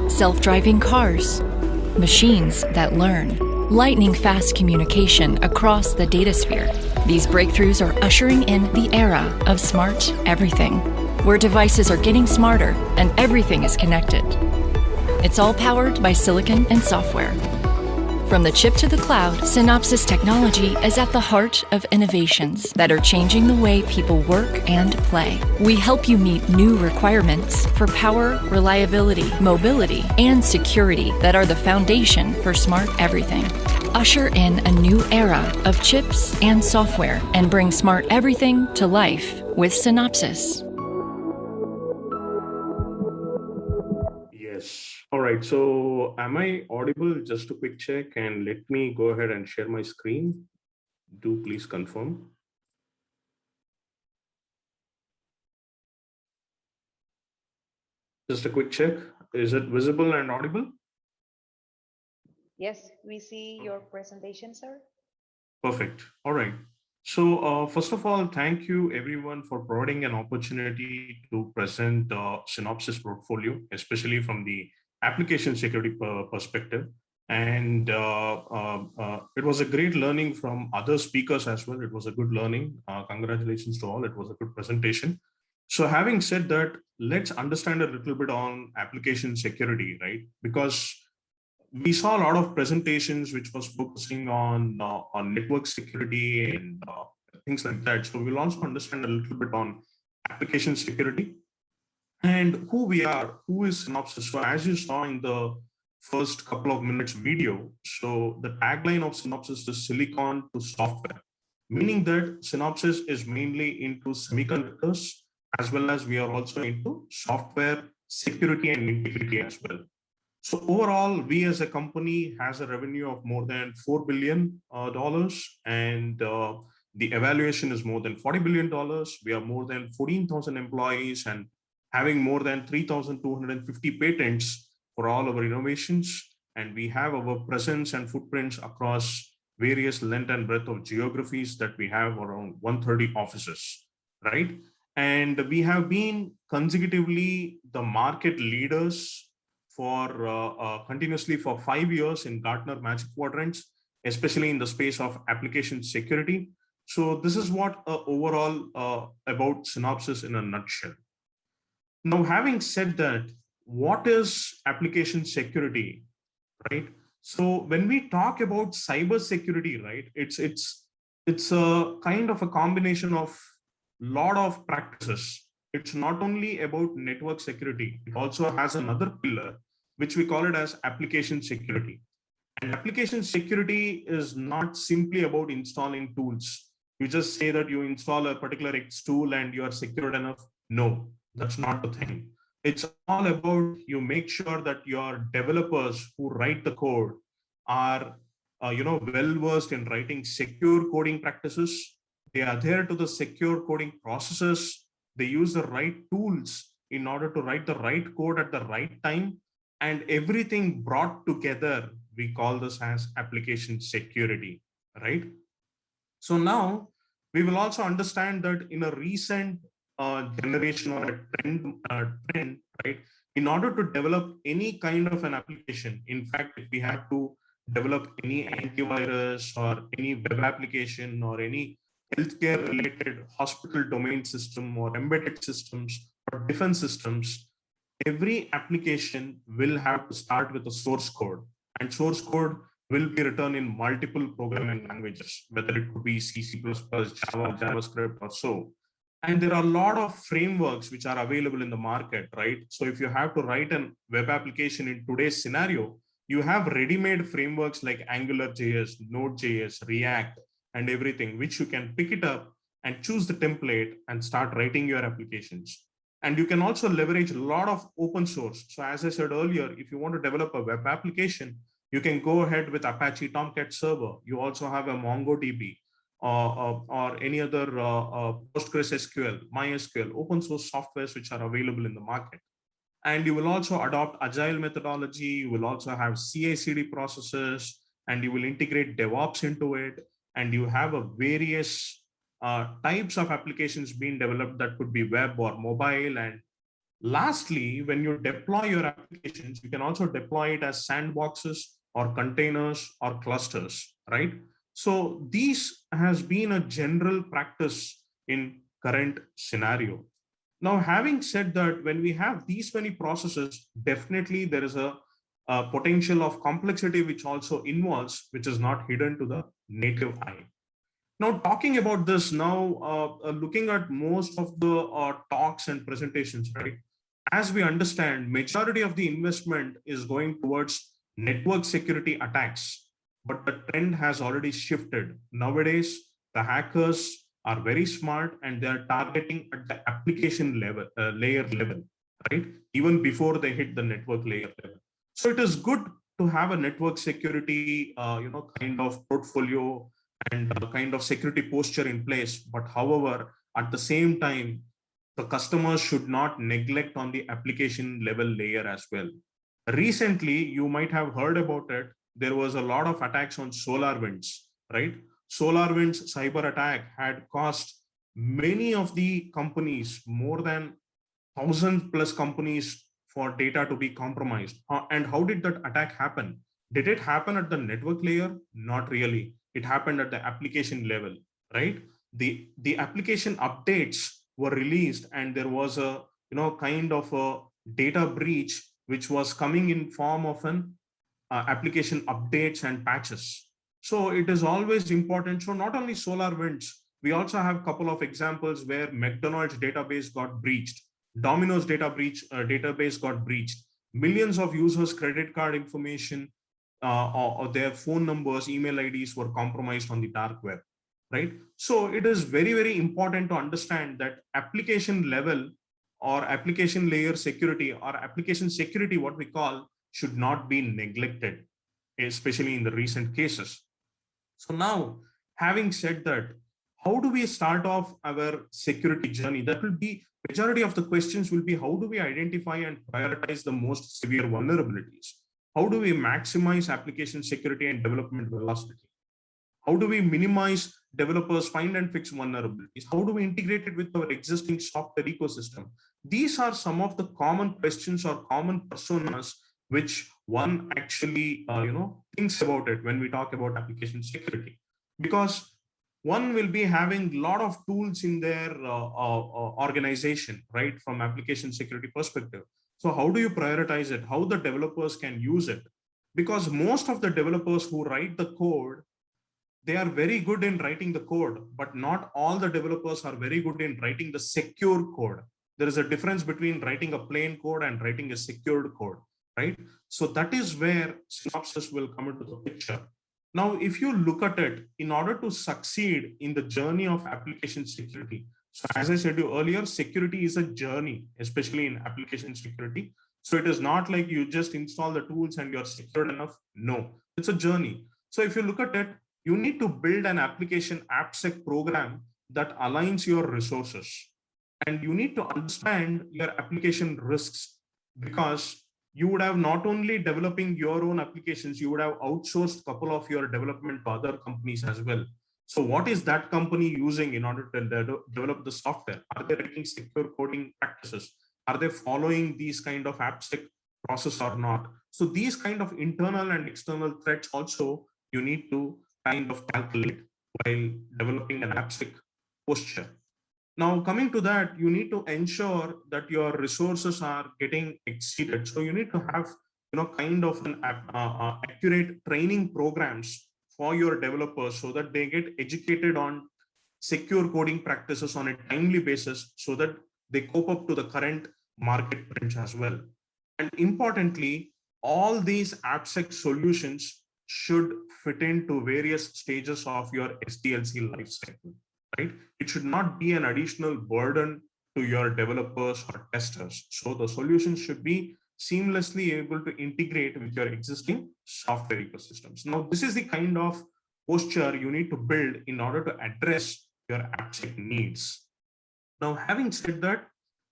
self-driving cars, machines that learn, lightning-fast communication across the datasphere. These breakthroughs are ushering in the era of smart everything, where devices are getting smarter and everything is connected. It's all powered by silicon and software. From the chip to the cloud, Synopsys technology is at the heart of innovations that are changing the way people work and play. We help you meet new requirements for power, reliability, mobility, and security that are the foundation for smart everything. Usher in a new era of chips and software and bring smart everything to life with Synopsys. Yes. All right. So am I audible? Just a quick check, and let me go ahead and share my screen. Do please confirm. Just a quick check. Is it visible and audible? Yes, we see your presentation, sir. Perfect. All right. So first of all, thank you everyone for providing an opportunity to present Synopsys portfolio, especially from the application security perspective. And it was a great learning from other speakers as well. It was a good learning. Congratulations to all. It was a good presentation. So having said that, let's understand a little bit on application security, right? Because we saw a lot of presentations which was focusing on network security and things like that. So we'll also understand a little bit on application security and who we are, who is Synopsys. So as you saw in the first couple of minutes video, so the tagline of Synopsys is silicon to software, meaning that Synopsys is mainly into semiconductors, as well as we are also into software security and integrity as well. So overall, we as a company has a revenue of more than $4 billion, and the evaluation is more than $40 billion. We have more than 14,000 employees and having more than 3,250 patents for all our innovations. And we have our presence and footprints across various length and breadth of geographies that we have around 130 offices, right? And we have been consecutively the market leaders for continuously for 5 years in Gartner Magic Quadrants, especially in the space of application security. So this is what overall about Synopsys in a nutshell. Now, having said that, what is application security, right? So when we talk about cyber security, right, it's a kind of a combination of lot of practices. It's not only about network security, it also has another pillar, which we call it as application security. And application security is not simply about installing tools. You just say that you install a particular X tool and you are secured enough. No, that's not the thing. It's all about you make sure that your developers who write the code are well versed in writing secure coding practices. They adhere to the secure coding processes. They use the right tools in order to write the right code at the right time, and everything brought together. We call this as application security, right? So now we will also understand that in a recent generation or a trend, right? In order to develop any kind of an application, in fact, if we have to develop any antivirus or any web application or any healthcare related hospital domain system or embedded systems or defense systems, every application will have to start with a source code, and source code will be written in multiple programming languages, whether it could be C, C++, Java, JavaScript, or so. And there are a lot of frameworks which are available in the market, right? So if you have to write a web application in today's scenario, you have ready-made frameworks like AngularJS, Node.js, React, and everything, which you can pick it up and choose the template and start writing your applications. And you can also leverage a lot of open source. So as I said earlier, if you want to develop a web application, you can go ahead with Apache Tomcat Server. You also have a MongoDB or any other PostgreSQL, MySQL, open source softwares which are available in the market. And you will also adopt agile methodology. You will also have CI/CD processes, and you will integrate DevOps into it. And you have a various types of applications being developed that could be web or mobile, and Lastly, when you deploy your applications, you can also deploy it as sandboxes or containers or clusters, right? So these has been a general practice in current scenario. Now, having said that, when we have these many processes, definitely there is a potential of complexity which also involves, which is not hidden to the native eye. Now, talking about this now, looking at most of the talks and presentations, right? As we understand, majority of the investment is going towards network security attacks, but the trend has already shifted. Nowadays, the hackers are very smart and they are targeting at the application level, layer level, right? Even before they hit the network layer level. So it is good to have a network security, kind of portfolio and a kind of security posture in place. But however, at the same time, the customers should not neglect on the application level layer as well. Recently, you might have heard about it. There was a lot of attacks on SolarWinds, right? SolarWinds cyber attack had cost many of the companies, more than 1,000+ companies, for data to be compromised. And how did that attack happen? Did it happen at the network layer? Not really. It happened at the application level, right? The application updates were released, and there was a kind of a data breach which was coming in form of an application updates and patches. So it is always important. So not only SolarWinds, we also have a couple of examples where McDonald's database got breached, Domino's database got breached, millions of users' credit card information, or their phone numbers, email IDs were compromised on the dark web, right? So it is very, very important to understand that application level or application layer security or application security, what we call, should not be neglected, especially in the recent cases. So now, having said that, how do we start off our security journey? That will be majority of the questions will be, how do we identify and prioritize the most severe vulnerabilities? How do we maximize application security and development velocity? How do we minimize developers find and fix vulnerabilities? How do we integrate it with our existing software ecosystem? These are some of the common questions or common personas which one actually thinks about it when we talk about application security, because one will be having a lot of tools in their organization, right, from application security perspective. So how do you prioritize it? How the developers can use it? Because most of the developers who write the code, they are very good in writing the code, but not all the developers are very good in writing the secure code. There is a difference between writing a plain code and writing a secured code, right? So that is where Synopsys will come into the picture. Now, if you look at it, in order to succeed in the journey of application security, so as I said to you earlier, security is a journey, especially in application security. So it is not like you just install the tools and you're secured enough. No, it's a journey. So if you look at it, you need to build an application AppSec program that aligns your resources. And you need to understand your application risks, because you would have not only developing your own applications, you would have outsourced a couple of your development to other companies as well. So what is that company using in order to develop the software? Are they writing secure coding practices? Are they following these kind of AppSec process or not? So these kind of internal and external threats also you need to kind of calculate while developing an AppSec posture. Now, coming to that, you need to ensure that your resources are getting exceeded. So you need to have, kind of an accurate training programs for your developers so that they get educated on secure coding practices on a timely basis, so that they cope up to the current market trends as well. And importantly, all these AppSec solutions should fit into various stages of your SDLC lifecycle, right? It should not be an additional burden to your developers or testers. So the solution should be seamlessly able to integrate with your existing software ecosystems. Now, this is the kind of posture you need to build in order to address your AppSec needs. Now, having said that,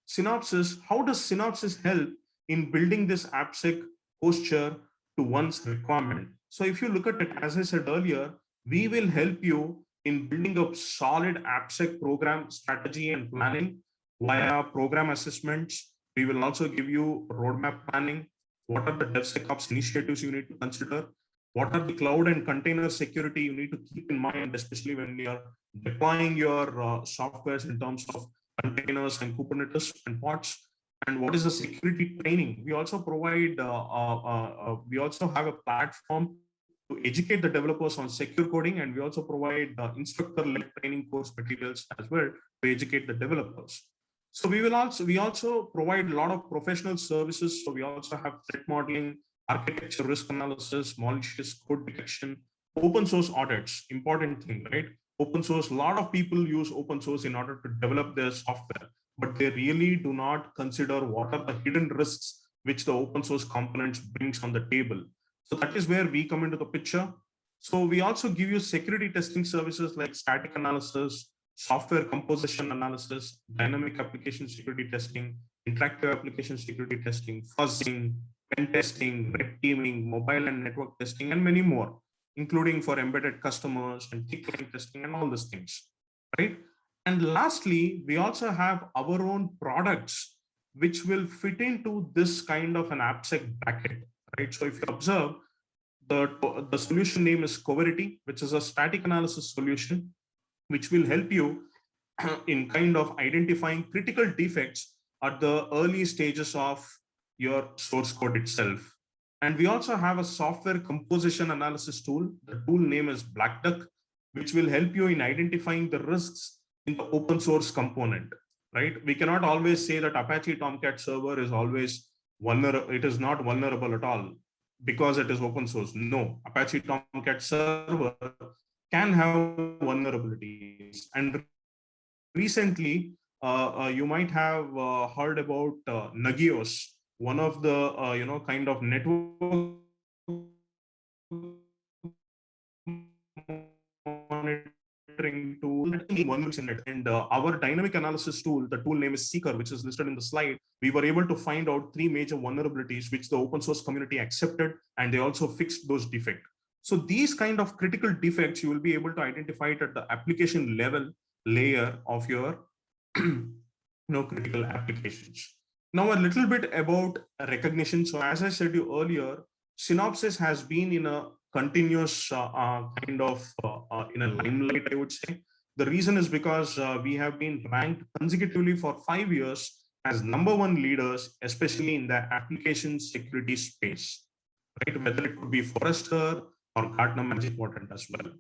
Synopsys, how does Synopsys help in building this AppSec posture to one's requirement? So if you look at it, as I said earlier, we will help you in building a solid AppSec program strategy and planning via program assessments, We will also give you roadmap planning. What are the DevSecOps initiatives you need to consider? What are the cloud and container security you need to keep in mind, especially when you are deploying your softwares in terms of containers and Kubernetes and pods? And what is the security training? We also provide, we also have a platform to educate the developers on secure coding, and we also provide instructor-led training course materials as well to educate the developers. So we also provide a lot of professional services. So we also have threat modeling, architecture risk analysis, malicious code detection, open source audits, important thing, right? Open source, a lot of people use open source in order to develop their software, but they really do not consider what are the hidden risks which the open source components brings on the table. So that is where we come into the picture. So we also give you security testing services like static analysis, software composition analysis, dynamic application security testing, interactive application security testing, fuzzing, pen testing, red teaming, mobile and network testing, and many more, including for embedded customers and thick line testing and all these things, right? And lastly, we also have our own products which will fit into this kind of an AppSec bracket, right? So if you observe, the solution name is Coverity, which is a static analysis solution, which will help you in kind of identifying critical defects at the early stages of your source code itself. And we also have a software composition analysis tool. The tool name is Black Duck, which will help you in identifying the risks in the open source component, right? We cannot always say that Apache Tomcat server is always vulnerable. It is not vulnerable at all because it is open source. No, Apache Tomcat server can have vulnerabilities. And recently, you might have heard about Nagios, one of the kind of network monitoring tool, and our dynamic analysis tool, the tool name is Seeker, which is listed in the slide. We were able to find out 3 major vulnerabilities which the open source community accepted, and they also fixed those defects. So these kind of critical defects, you will be able to identify it at the application level layer of your critical applications. Now a little bit about recognition. So as I said you earlier, Synopsys has been in a continuous kind of in a limelight, I would say. The reason is because we have been ranked consecutively for 5 years as #1 leaders, especially in the application security space, right? Whether it could be Forrester or Gartner Magic Quadrant as well.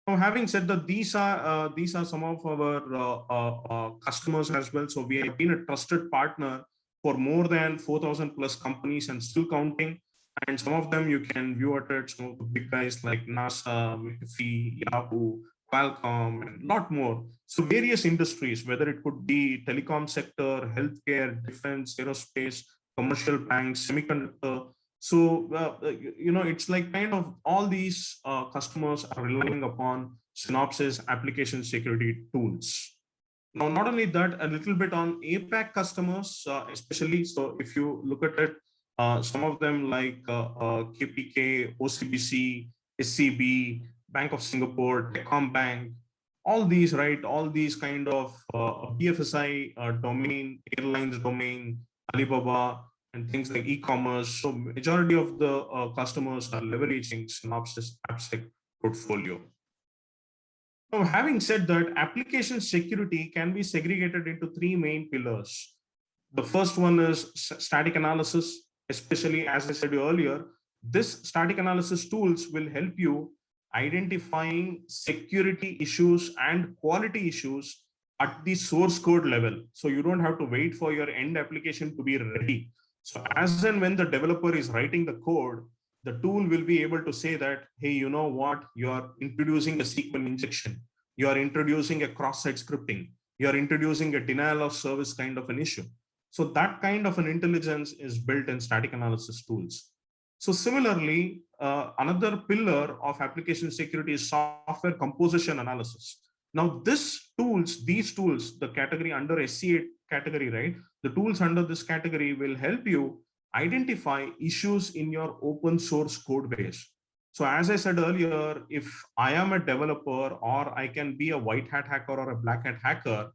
Now, having said that, these are some of our customers as well. So we have been a trusted partner for more than 4,000 plus companies and still counting. And some of them you can view at it, some of the big guys like NASA, McAfee, Yahoo, Qualcomm, and a lot more. So various industries, whether it could be telecom sector, healthcare, defense, aerospace, commercial banks, semiconductor. So, it's like kind of all these customers are relying upon Synopsys application security tools. Now, not only that, a little bit on APAC customers, especially. So if you look at it, some of them like KPK, OCBC, SCB, Bank of Singapore, Techcom Bank, all these, right? All these kind of BFSI domain, airlines domain, Alibaba, and things like e-commerce. So majority of the customers are leveraging Synopsys AppSec portfolio. Now, having said that, application security can be segregated into 3 main pillars. The first one is static analysis, especially as I said earlier, this static analysis tools will help you identifying security issues and quality issues at the source code level. So you don't have to wait for your end application to be ready. So as and when the developer is writing the code, the tool will be able to say that, hey, you know what, you are introducing a Sql injection, you are introducing a cross-site scripting, you are introducing a denial of service kind of an issue. So that kind of an intelligence is built in static analysis tools. So similarly, another pillar of application security is software composition analysis. Now these tools, the category under SC8 category, right? The tools under this category will help you identify issues in your open source code base. So as I said earlier, if I am a developer or I can be a white hat hacker or a black hat hacker,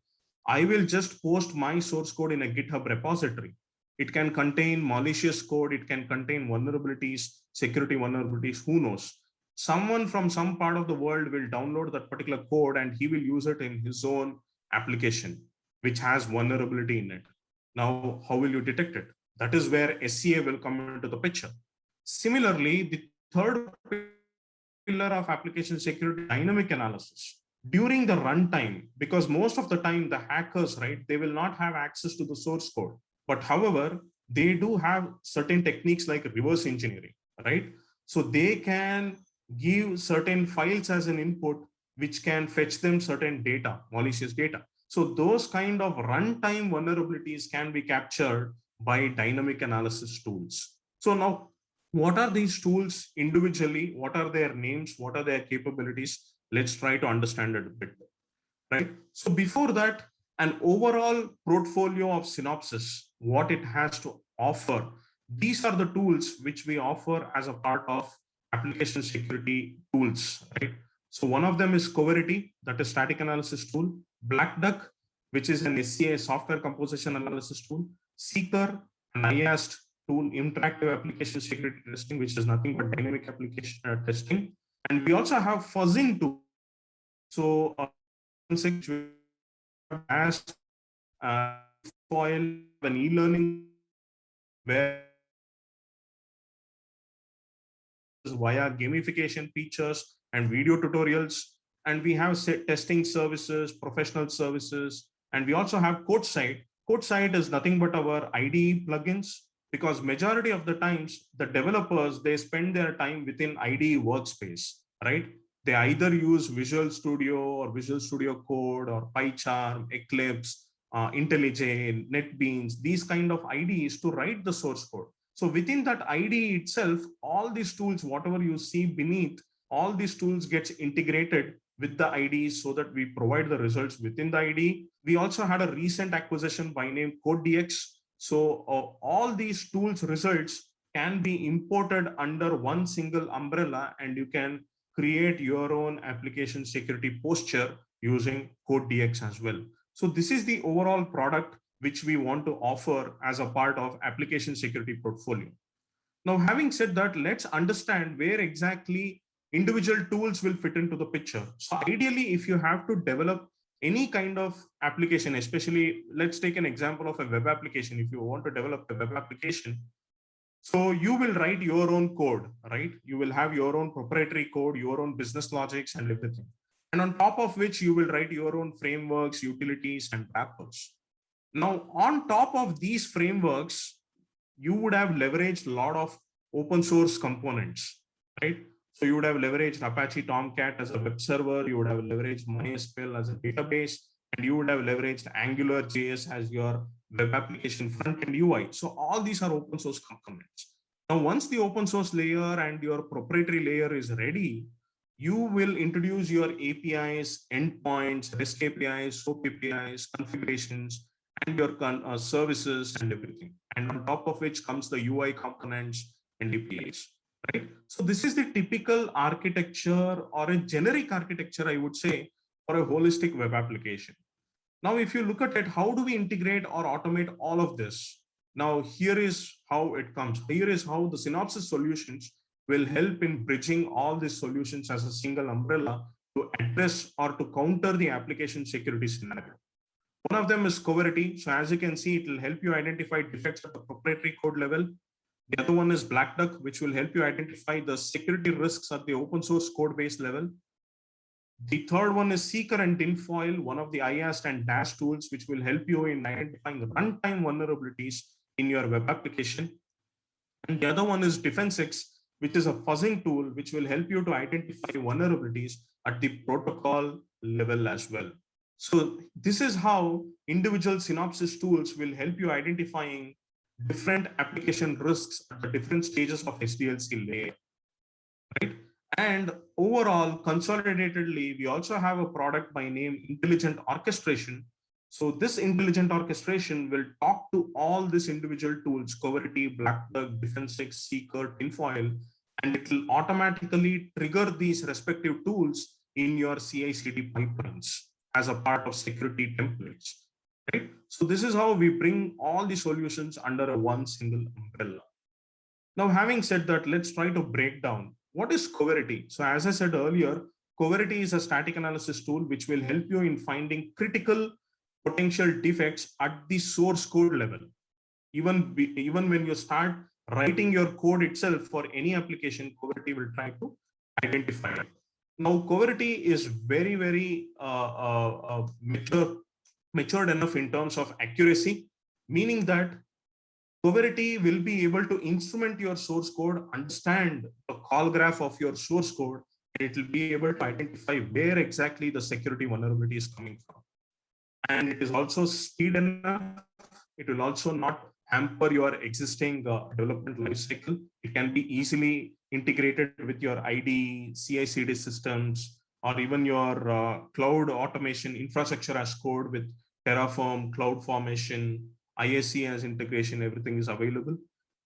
I will just post my source code in a GitHub repository. It can contain malicious code, it can contain vulnerabilities, security vulnerabilities, who knows. Someone from some part of the world will download that particular code and he will use it in his own application, which has vulnerability in it. Now, how will you detect it? That is where SCA will come into the picture. Similarly, the third pillar of application security, dynamic analysis. During the runtime, because most of the time the hackers, right, they will not have access to the source code. But however, they do have certain techniques like reverse engineering, right? So they can give certain files as an input, which can fetch them certain data, malicious data. So those kind of runtime vulnerabilities can be captured by dynamic analysis tools. So now, what are these tools individually? What are their names? What are their capabilities? Let's try to understand it a bit, right? So before that, an overall portfolio of Synopsys, what it has to offer. These are the tools which we offer as a part of application security tools, right? So one of them is Coverity, that is static analysis tool. Black Duck, which is an SCA software composition analysis tool. Seeker, an IAST tool, interactive application security testing, which is nothing but dynamic application testing. And we also have fuzzing tool. So as foil an e-learning where via gamification features and video tutorials, and we have testing services, professional services, and we also have CodeSight. CodeSight is nothing but our IDE plugins, because majority of the times the developers, they spend their time within IDE workspace, right? They either use Visual Studio or Visual Studio Code or PyCharm, Eclipse, IntelliJ, NetBeans, these kind of IDEs to write the source code. So within that IDE itself, all these tools, whatever you see beneath, all these tools gets integrated with the IDE so that we provide the results within the IDE. We also had a recent acquisition by name CodeDX. So all these tools results can be imported under one single umbrella, and you can create your own application security posture using CodeDX as well. So this is the overall product which we want to offer as a part of application security portfolio. Now, having said that, let's understand where exactly individual tools will fit into the picture. So ideally, if you have to develop any kind of application, especially let's take an example of a web application. If you want to develop a web application, so you will write your own code, right? You will have your own proprietary code, your own business logics and everything. And on top of which you will write your own frameworks, utilities and wrappers. Now, on top of these frameworks, you would have leveraged a lot of open source components, right? So you would have leveraged Apache Tomcat as a web server, you would have leveraged MySQL as a database, and you would have leveraged Angular JS as your web application front end UI. So all these are open source components. Now, once the open source layer and your proprietary layer is ready, you will introduce your APIs, endpoints, REST APIs, SOAP APIs, configurations, and your services and everything. And on top of which comes the UI components and APIs, right? So this is the typical architecture or a generic architecture, I would say, for a holistic web application. Now, if you look at it, how do we integrate or automate all of this? Now, here is how it comes. Here is how the Synopsys solutions will help in bridging all these solutions as a single umbrella to address or to counter the application security scenario. One of them is Coverity. So as you can see, it will help you identify defects at the proprietary code level. The other one is Black Duck, which will help you identify the security risks at the open source code base level. The third one is Seeker and Tinfoil, one of the IAST and DASH tools, which will help you in identifying runtime vulnerabilities in your web application. And the other one is Defensex, which is a fuzzing tool, which will help you to identify vulnerabilities at the protocol level as well. So this is how individual Synopsys tools will help you identifying different application risks at the different stages of SDLC layer, right? And overall, consolidatedly, we also have a product by name Intelligent Orchestration. So this intelligent orchestration will talk to all these individual tools, Coverity, Black Duck, Defensex, Seeker, Tinfoil, and it will automatically trigger these respective tools in your CI/CD pipelines as a part of security templates. right? So this is how we bring all the solutions under a one single umbrella. Now, having said that, let's try to break down what is Coverity. So as I said earlier, Coverity is a static analysis tool which will help you in finding critical potential defects at the source code level. Even when you start writing your code itself for any application, Coverity will try to identify it. Now, Coverity is very, very matured enough in terms of accuracy, meaning that Coverity will be able to instrument your source code, understand the call graph of your source code, and it will be able to identify where exactly the security vulnerability is coming from. And it is also speed enough. It will also not hamper your existing development lifecycle. It can be easily integrated with your IDE, CI/CD systems, or even your cloud automation infrastructure as code with Terraform, CloudFormation, ISC as integration, everything is available.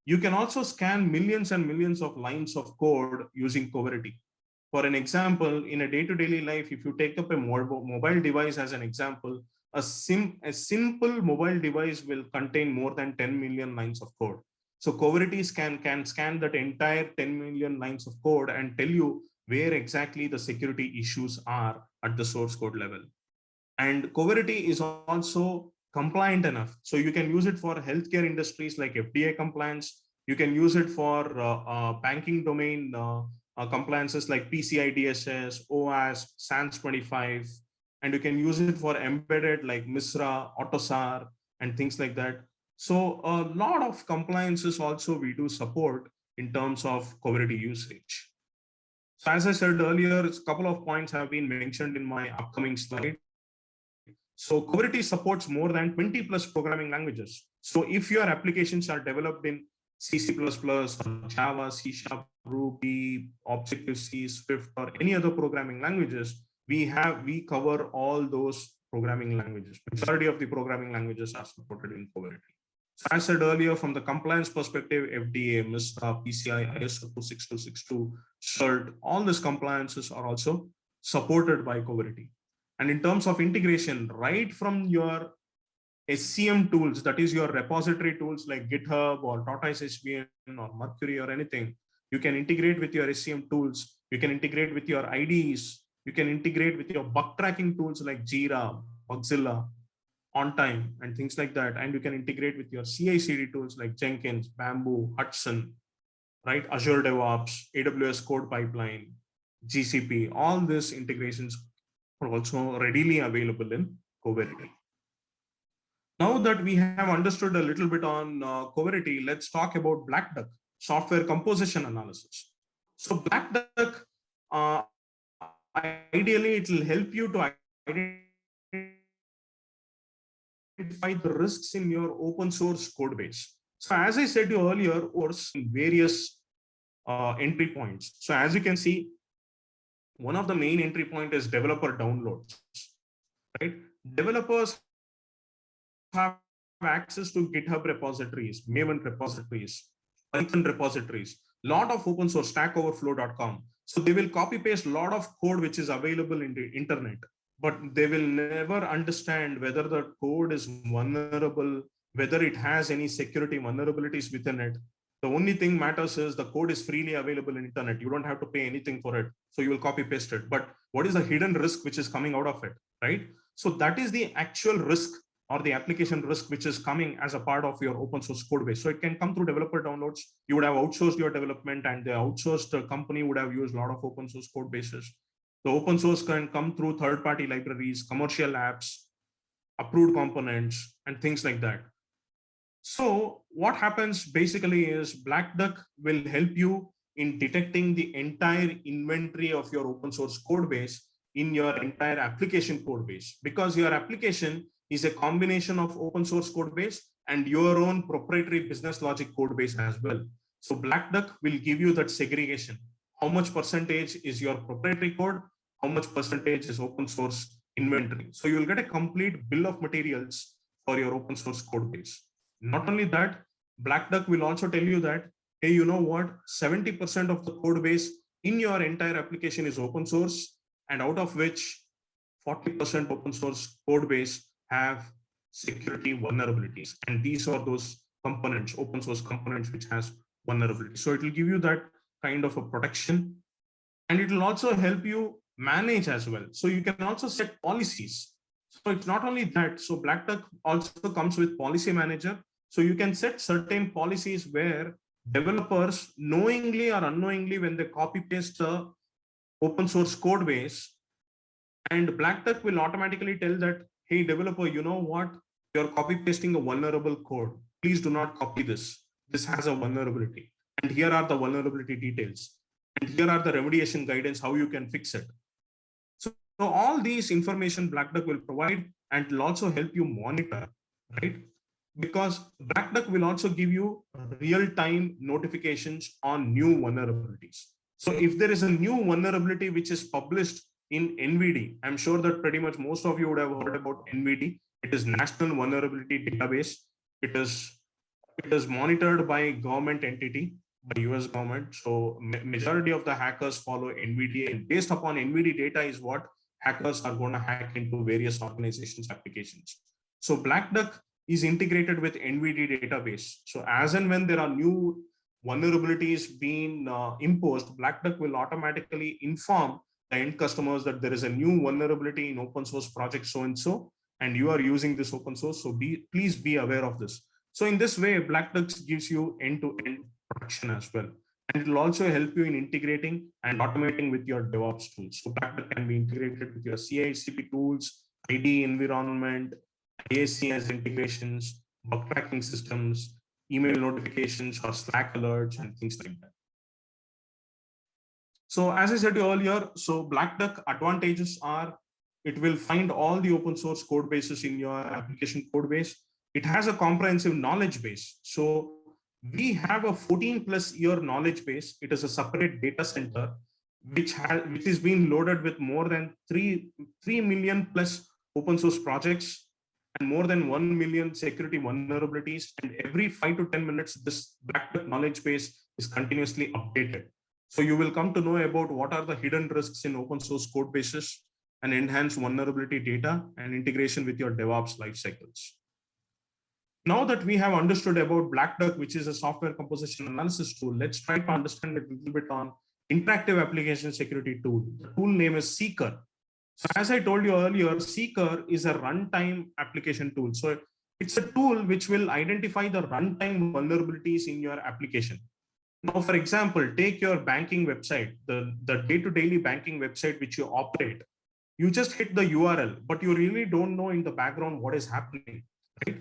You can also scan millions and millions of lines of code using Coverity. For an example, in a day-to-day life, if you take up a mobile device as an example, a simple mobile device will contain more than 10 million lines of code. So Coverity can scan that entire 10 million lines of code and tell you where exactly the security issues are at the source code level. And Coverity is also compliant enough. So you can use it for healthcare industries like FDA compliance. You can use it for banking domain compliances like PCI DSS, OASP, SANS 25. And you can use it for embedded like MISRA, AutoSAR, and things like that. So a lot of compliances also we do support in terms of Coverity usage. So as I said earlier, a couple of points have been mentioned in my upcoming slide. So Coverity supports more than 20 plus programming languages. So if your applications are developed in C, C++, Java, C#, Ruby, Objective-C, Swift, or any other programming languages, we cover all those programming languages. Majority of the programming languages are supported in Coverity. So as I said earlier, from the compliance perspective, FDA, MISRA, PCI, ISO 26262, CERT, all these compliances are also supported by Coverity. And in terms of integration, right from your SCM tools, that is your repository tools like GitHub or Tortoise SVN or Mercury or anything, you can integrate with your SCM tools. You can integrate with your IDEs. You can integrate with your bug tracking tools like Jira, Bugzilla, OnTime, and things like that. And you can integrate with your CI/CD tools like Jenkins, Bamboo, Hudson, right? Azure DevOps, AWS Code Pipeline, GCP. All these integrations are also readily available in Coverity. Now that we have understood a little bit on Coverity, let's talk about Black Duck, software composition analysis. So Black Duck, ideally, it will help you to identify the risks in your open source code base. So as I said to you earlier, course various entry points. So as you can see, one of the main entry point is developer downloads, right? Developers have access to GitHub repositories, Maven repositories, Python repositories, lot of open source, stackoverflow.com. So they will copy paste a lot of code which is available in the internet, but they will never understand whether the code is vulnerable, whether it has any security vulnerabilities within it. The only thing matters is the code is freely available in internet. You don't have to pay anything for it. So you will copy paste it. But what is the hidden risk which is coming out of it, right? So that is the actual risk or the application risk which is coming as a part of your open source code base. So it can come through developer downloads. You would have outsourced your development and the outsourced company would have used a lot of open source code bases. The open source can come through third-party libraries, commercial apps, approved components, and things like that. So what happens basically is Black Duck will help you in detecting the entire inventory of your open source code base in your entire application code base, because your application is a combination of open source code base and your own proprietary business logic code base as well. So Black Duck will give you that segregation. How much percentage is your proprietary code? How much percentage is open source inventory? So you will get a complete bill of materials for your open source code base. Not only that, Black Duck will also tell you that, hey, you know what, 70% of the code base in your entire application is open source, and out of which 40% open source code base have security vulnerabilities. And these are those components, open source components, which has vulnerability. So it will give you that kind of a protection, and it will also help you manage as well. So you can also set policies. So it's not only that. So Black Duck also comes with policy manager. So you can set certain policies where developers knowingly or unknowingly, when they copy paste the open source code base, and Black Duck will automatically tell that, hey, developer, you know what? You're copy pasting a vulnerable code. Please do not copy this. This has a vulnerability. And here are the vulnerability details. And here are the remediation guidance, how you can fix it. So all these information Black Duck will provide, and will also help you monitor, right? Because Black Duck will also give you real-time notifications on new vulnerabilities. So if there is a new vulnerability which is published in NVD, I'm sure that pretty much most of you would have heard about NVD. It is National Vulnerability Database. It is monitored by government entity, by US government. So majority of the hackers follow NVDA, and based upon NVD data is what hackers are going to hack into various organizations' applications. So Black Duck is integrated with NVD database. So as and when there are new vulnerabilities being imposed, Black Duck will automatically inform the end customers that there is a new vulnerability in open source project so-and-so, and you are using this open source. So please be aware of this. So in this way, Black Duck gives you end-to-end protection as well. And it will also help you in integrating and automating with your DevOps tools. So Black Duck can be integrated with your CI/CD tools, ID environment, IACS integrations, bug tracking systems, email notifications, or Slack alerts, and things like that. So as I said earlier, so Black Duck advantages are, it will find all the open source code bases in your application code base. It has a comprehensive knowledge base. So we have a 14+ year knowledge base. It is a separate data center, which is being loaded with more than 3 million plus open source projects and more than 1 million security vulnerabilities. And every 5 to 10 minutes, this Black Duck knowledge base is continuously updated. So you will come to know about what are the hidden risks in open source code bases and enhance vulnerability data and integration with your DevOps life cycles. Now that we have understood about Black Duck, which is a software composition analysis tool, let's try to understand a little bit on interactive application security tool. The tool name is Seeker. So as I told you earlier, Seeker is a runtime application tool. So it's a tool which will identify the runtime vulnerabilities in your application. Now, for example, take your banking website, the day-to-day banking website which you operate. You just hit the URL, but you really don't know in the background what is happening, right?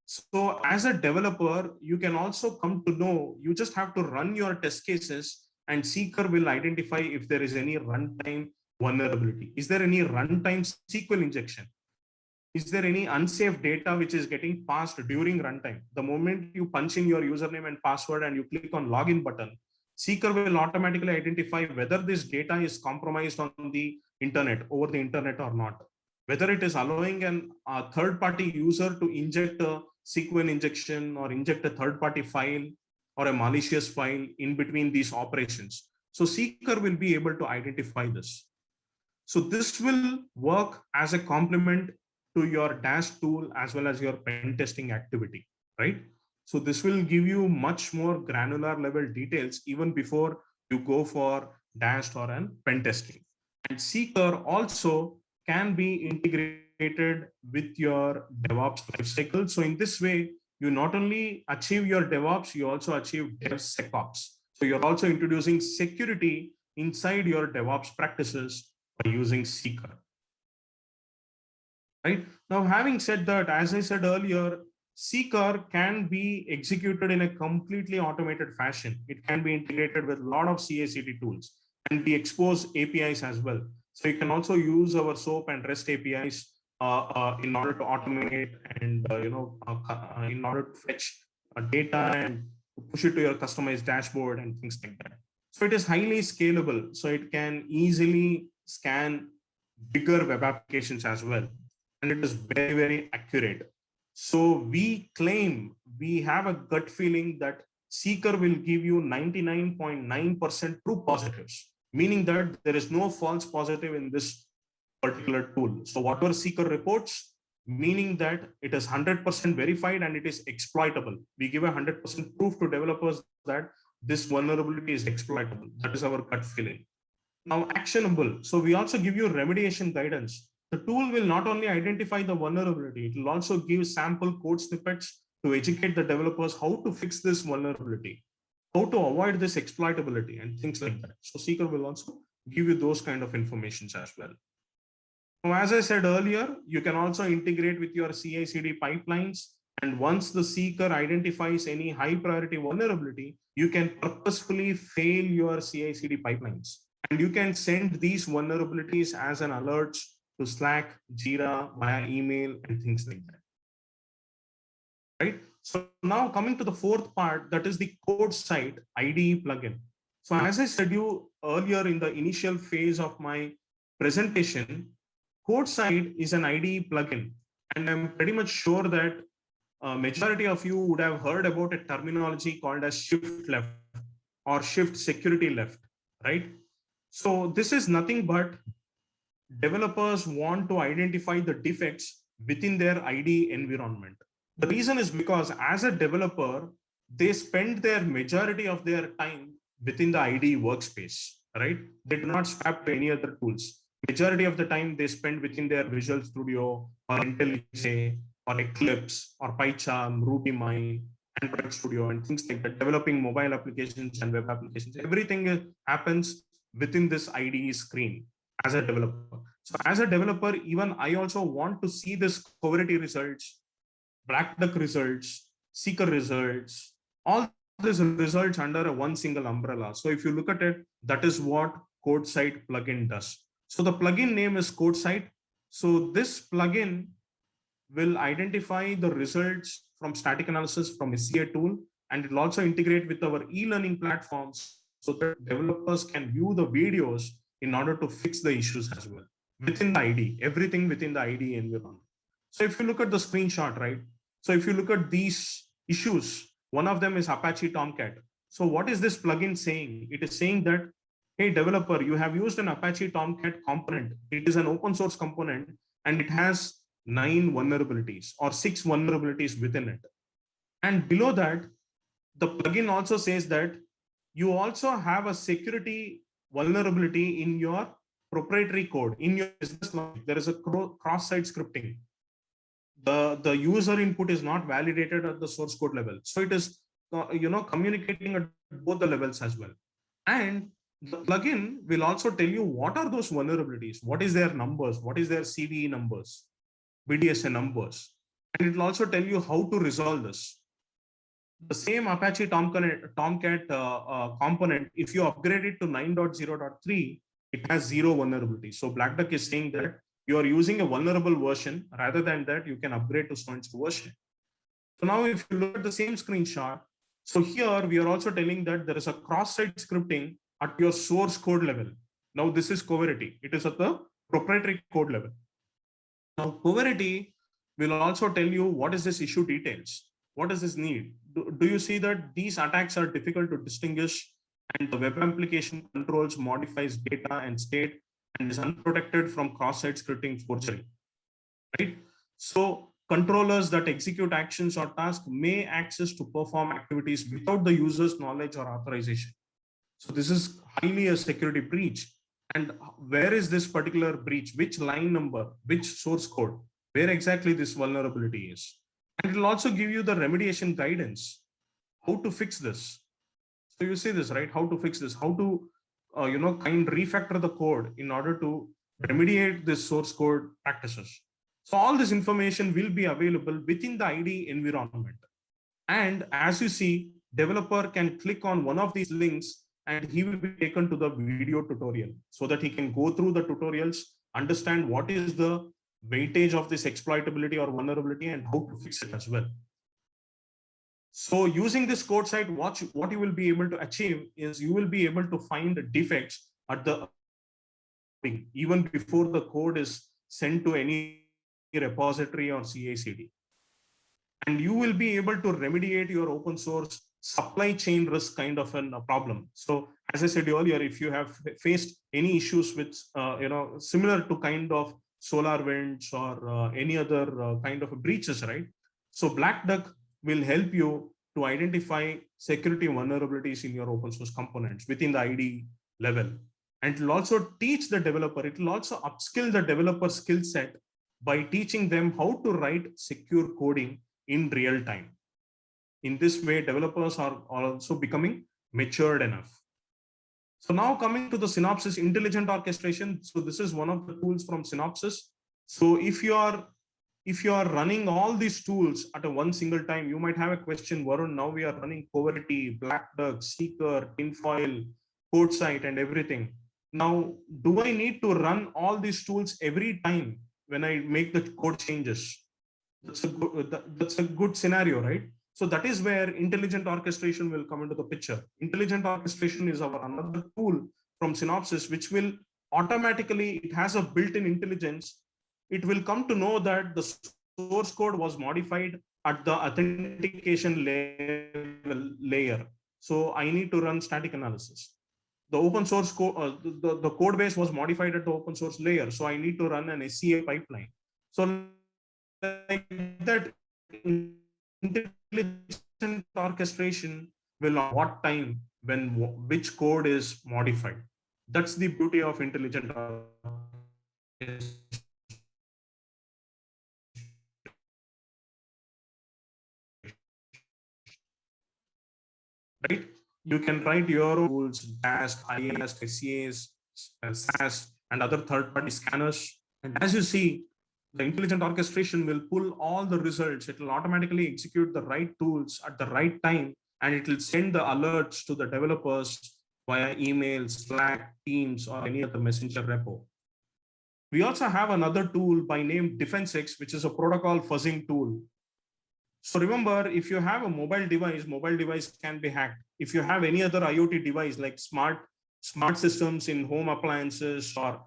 So as a developer, you can also come to know, you just have to run your test cases, and Seeker will identify if there is any runtime vulnerability. Is there any runtime Sql injection? Is there any unsafe data which is getting passed during runtime? The moment you punch in your username and password and you click on login button, Seeker will automatically identify whether this data is compromised on the internet, over the internet or not. Whether it is allowing a third-party user to inject a Sql injection or inject a third-party file or a malicious file in between these operations. So Seeker will be able to identify this. So this will work as a complement to your DAST tool as well as your pen testing activity, right? So this will give you much more granular level details even before you go for DAST or an pen testing. And Seeker also can be integrated with your DevOps lifecycle. So in this way, you not only achieve your DevOps, you also achieve DevSecOps. So you're also introducing security inside your DevOps practices by using Seeker. Right? Now, having said that, as I said earlier, Seeker can be executed in a completely automated fashion. It can be integrated with a lot of CI/CD tools, and we expose APIs as well. So you can also use our SOAP and REST APIs in order to automate and in order to fetch data and push it to your customized dashboard and things like that. So it is highly scalable. So it can easily scan bigger web applications as well. And it is very, very accurate. So we claim, we have a gut feeling that Seeker will give you 99.9% true positives, meaning that there is no false positive in this particular tool. So whatever Seeker reports, meaning that it is 100% verified and it is exploitable. We give a 100% proof to developers that this vulnerability is exploitable. That is our gut feeling. Now, actionable. So we also give you remediation guidance. The tool will not only identify the vulnerability, it will also give sample code snippets to educate the developers how to fix this vulnerability, how to avoid this exploitability and things like that. So Seeker will also give you those kind of informations as well. Now, as I said earlier, you can also integrate with your CI/CD pipelines. And once the Seeker identifies any high priority vulnerability, you can purposefully fail your CI/CD pipelines. And you can send these vulnerabilities as an alert to Slack, Jira, via email, and things like that. Right? So now coming to the fourth part, that is the code site IDE plugin. So as I said you earlier in the initial phase of my presentation, code site is an IDE plugin. And I'm pretty much sure that majority of you would have heard about a terminology called as shift left or shift security left, right? So this is nothing but developers want to identify the defects within their IDE environment. The reason is because as a developer, they spend their majority of their time within the IDE workspace, right? They do not swap to any other tools. Majority of the time they spend within their Visual Studio or IntelliJ or Eclipse or PyCharm, RubyMine, Android Studio, and things like that, developing mobile applications and web applications. Everything happens within this IDE screen as a developer. So as a developer, even I also want to see this Coverity results, Black Duck results, Seeker results, all these results under one single umbrella. So if you look at it, that is what CodeSite plugin does. So the plugin name is CodeSite. So this plugin will identify the results from static analysis from a CA tool, and it will also integrate with our e-learning platforms so that developers can view the videos in order to fix the issues as well within the IDE, everything within the IDE environment. So if you look at the screenshot, right? So if you look at these issues, one of them is Apache Tomcat. So what is this plugin saying? It is saying that, hey, developer, you have used an Apache Tomcat component. It is an open source component and it has 9 vulnerabilities or 6 vulnerabilities within it. And below that, the plugin also says that you also have a security vulnerability in your proprietary code. In your business logic, there is a cross-site scripting. The user input is not validated at the source code level. So it is communicating at both the levels as well. And the plugin will also tell you what are those vulnerabilities, what is their numbers, what is their CVE numbers, BDSA numbers, and it will also tell you how to resolve this. The same Apache Tomcat component, if you upgrade it to 9.0.3, it has 0 vulnerability. So Black Duck is saying that you are using a vulnerable version. Rather than that, you can upgrade to so-and-so version. So now if you look at the same screenshot, so here we are also telling that there is a cross-site scripting at your source code level. Now this is Coverity. It is at the proprietary code level. Now Coverity will also tell you what is this issue details. What does this need? Do you see that these attacks are difficult to distinguish and the web application controls, modifies data and state and is unprotected from cross-site scripting forgery, right? So controllers that execute actions or tasks may access to perform activities without the user's knowledge or authorization. So this is highly a security breach. And where is this particular breach? Which line number, which source code, where exactly this vulnerability is? And it will also give you the remediation guidance, how to fix this. So you see this, right? How to fix this, how to, refactor the code in order to remediate this source code practices. So all this information will be available within the IDE environment. And as you see, developer can click on one of these links and he will be taken to the video tutorial so that he can go through the tutorials, understand what is the weightage of this exploitability or vulnerability and how to fix it as well. So using this code site, what you will be able to achieve is you will be able to find defects at the even before the code is sent to any repository or CI/CD. And you will be able to remediate your open source supply chain risk kind of a problem. So as I said earlier, if you have faced any issues with, similar to kind of solar winds or any other kind of breaches, right? So Black Duck will help you to identify security vulnerabilities in your open source components within the IDE level. And it will also teach the developer, it will also upskill the developer skill set by teaching them how to write secure coding in real time. In this way, developers are also becoming matured enough. So now coming to the Synopsys intelligent orchestration. So this is one of the tools from Synopsys. So if you are running all these tools at a one single time, you might have a question, Varun, now we are running Coverity, Black Duck, Seeker, Tinfoil, CodeSight and everything. Now, do I need to run all these tools every time when I make the code changes? That's a good scenario, right? So that is where intelligent orchestration will come into the picture. Intelligent orchestration is our another tool from Synopsys, which will automatically, it has a built-in intelligence. It will come to know that the source code was modified at the authentication layer. So I need to run static analysis. The open source code, the code base was modified at the open source layer. So I need to run an SCA pipeline. So like that, intelligent orchestration will know what time when which code is modified. That's the beauty of intelligent orchestration. Right? You can write your own tools, DAST, IAST, SCAs, SAS, and other third-party scanners. And as you see, the intelligent orchestration will pull all the results. It will automatically execute the right tools at the right time, and it will send the alerts to the developers via email, Slack, Teams, or any other messenger repo. We also have another tool by name Defensex, which is a protocol fuzzing tool. So remember, if you have a mobile device can be hacked. If you have any other IoT device like smart systems in home appliances or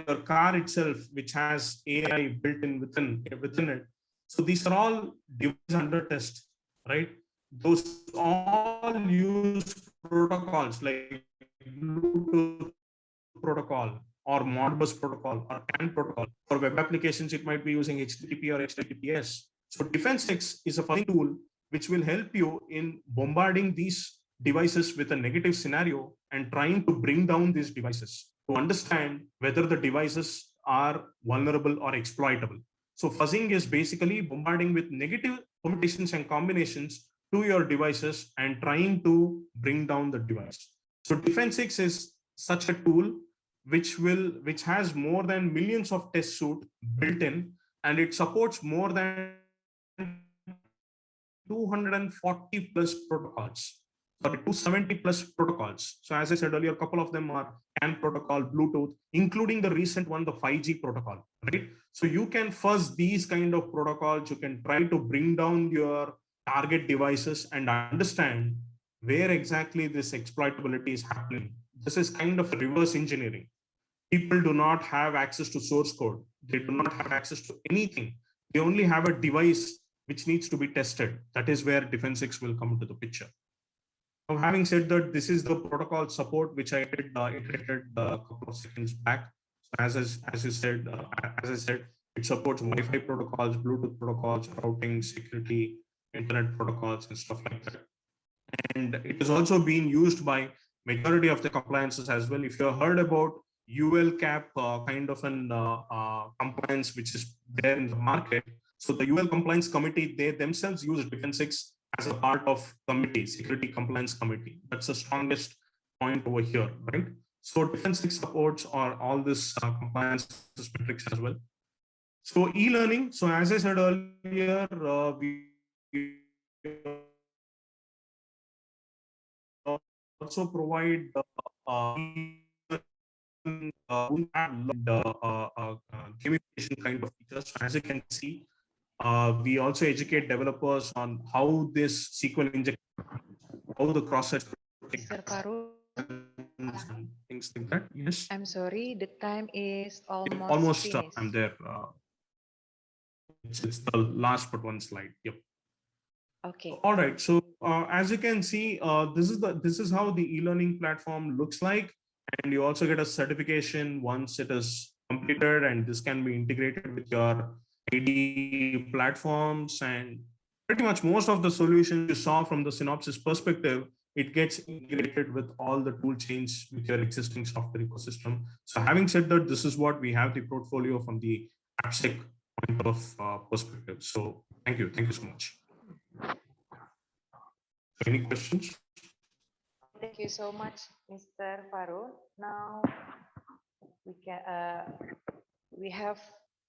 your car itself, which has AI built in within it. So these are all devices under test, right? Those all use protocols like Bluetooth protocol or Modbus protocol or CAN protocol. For web applications, it might be using HTTP or HTTPS. So Defensex is a fuzzing tool which will help you in bombarding these devices with a negative scenario and trying to bring down these devices to understand whether the devices are vulnerable or exploitable. So fuzzing is basically bombarding with negative permutations and combinations to your devices and trying to bring down the device. So Defensex is such a tool which has more than millions of test suite built in, and it supports more than 240 plus protocols, sorry, 270 plus protocols. So as I said earlier, a couple of them are CAN protocol, Bluetooth, including the recent one, the 5G protocol, right? So you can fuzz these kind of protocols. You can try to bring down your target devices and understand where exactly this exploitability is happening. This is kind of reverse engineering. People do not have access to source code. They do not have access to anything. They only have a device which needs to be tested. That is where Defensex will come into the picture. Now, having said that, this is the protocol support which I did iterated a couple of seconds back. So as I said, it supports Wi-Fi protocols, Bluetooth protocols, routing, security, internet protocols, and stuff like that. And it is also being used by majority of the compliances as well. If you heard about UL-CAP kind of an compliance which is there in the market, so the UL compliance committee, they themselves use Defensex as a part of committee, security compliance committee. That's the strongest point over here, right? So Defensex supports all this compliance metrics as well. So e-learning. So as I said earlier, we also provide gamification kind of features. As you can see, we also educate developers on how this Sql Injection, how the cross-site Mr. Karun, and things like that. Yes. I'm sorry, the time is almost Almost finished. I'm there. It's the last but one slide. Yep. Okay. All right. So as you can see, this is how the e-learning platform looks like, and you also get a certification once it is completed, and this can be integrated with your ID platforms, and pretty much most of the solutions you saw from the Synopsys perspective, it gets integrated with all the tool chains with your existing software ecosystem. So having said that, this is what we have the portfolio from the AppSec point of perspective. So thank you so much. Any questions? Thank you so much, Mr. Farun. Now we have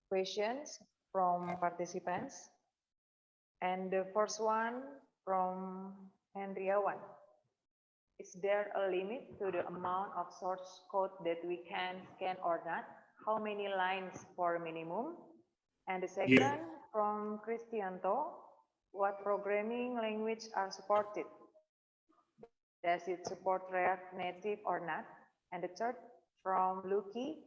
questions from participants, and the first one from Hendriawan. Is there a limit to the amount of source code that we can scan or not? How many lines for minimum? And the second from Cristianto, what programming language are supported? Does it support React Native or not? And the third from Lucky,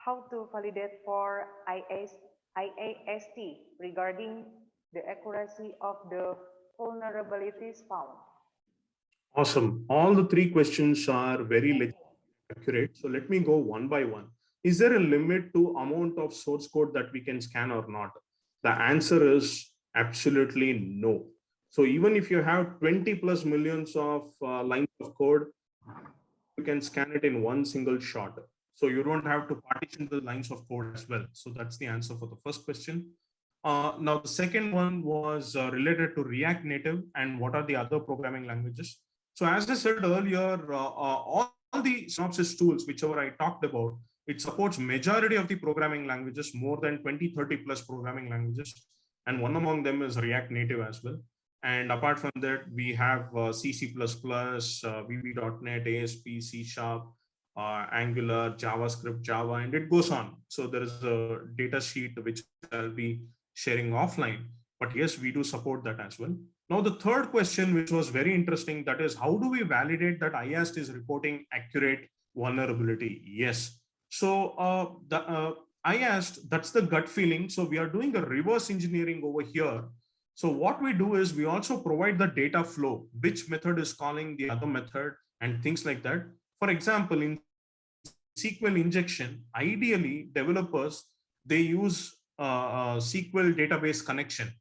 how to validate for IAST regarding the accuracy of the vulnerabilities found? Awesome. All the three questions are very accurate. So let me go one by one. Is there a limit to amount of source code that we can scan or not? The answer is absolutely no. So even if you have 20 plus millions of lines of code, you can scan it in one single shot. So you don't have to partition the lines of code as well. So that's the answer for the first question. Now, the second one was related to React Native and what are the other programming languages. So as I said earlier, all the Synopsys tools, whichever I talked about, it supports majority of the programming languages, more than 20, 30 plus programming languages. And one among them is React Native as well. And apart from that, we have C, C++, VB.NET, ASP, C#, Angular, JavaScript, Java, and it goes on. So there is a data sheet which I'll be sharing offline. But yes, we do support that as well. Now, the third question, which was very interesting, that is, how do we validate that IAST is reporting accurate vulnerability? Yes. So IAST, that's the gut feeling. So we are doing a reverse engineering over here. So what we do is we also provide the data flow, which method is calling the other method and things like that. For example, in Sql Injection, ideally developers, they use SQL database connection,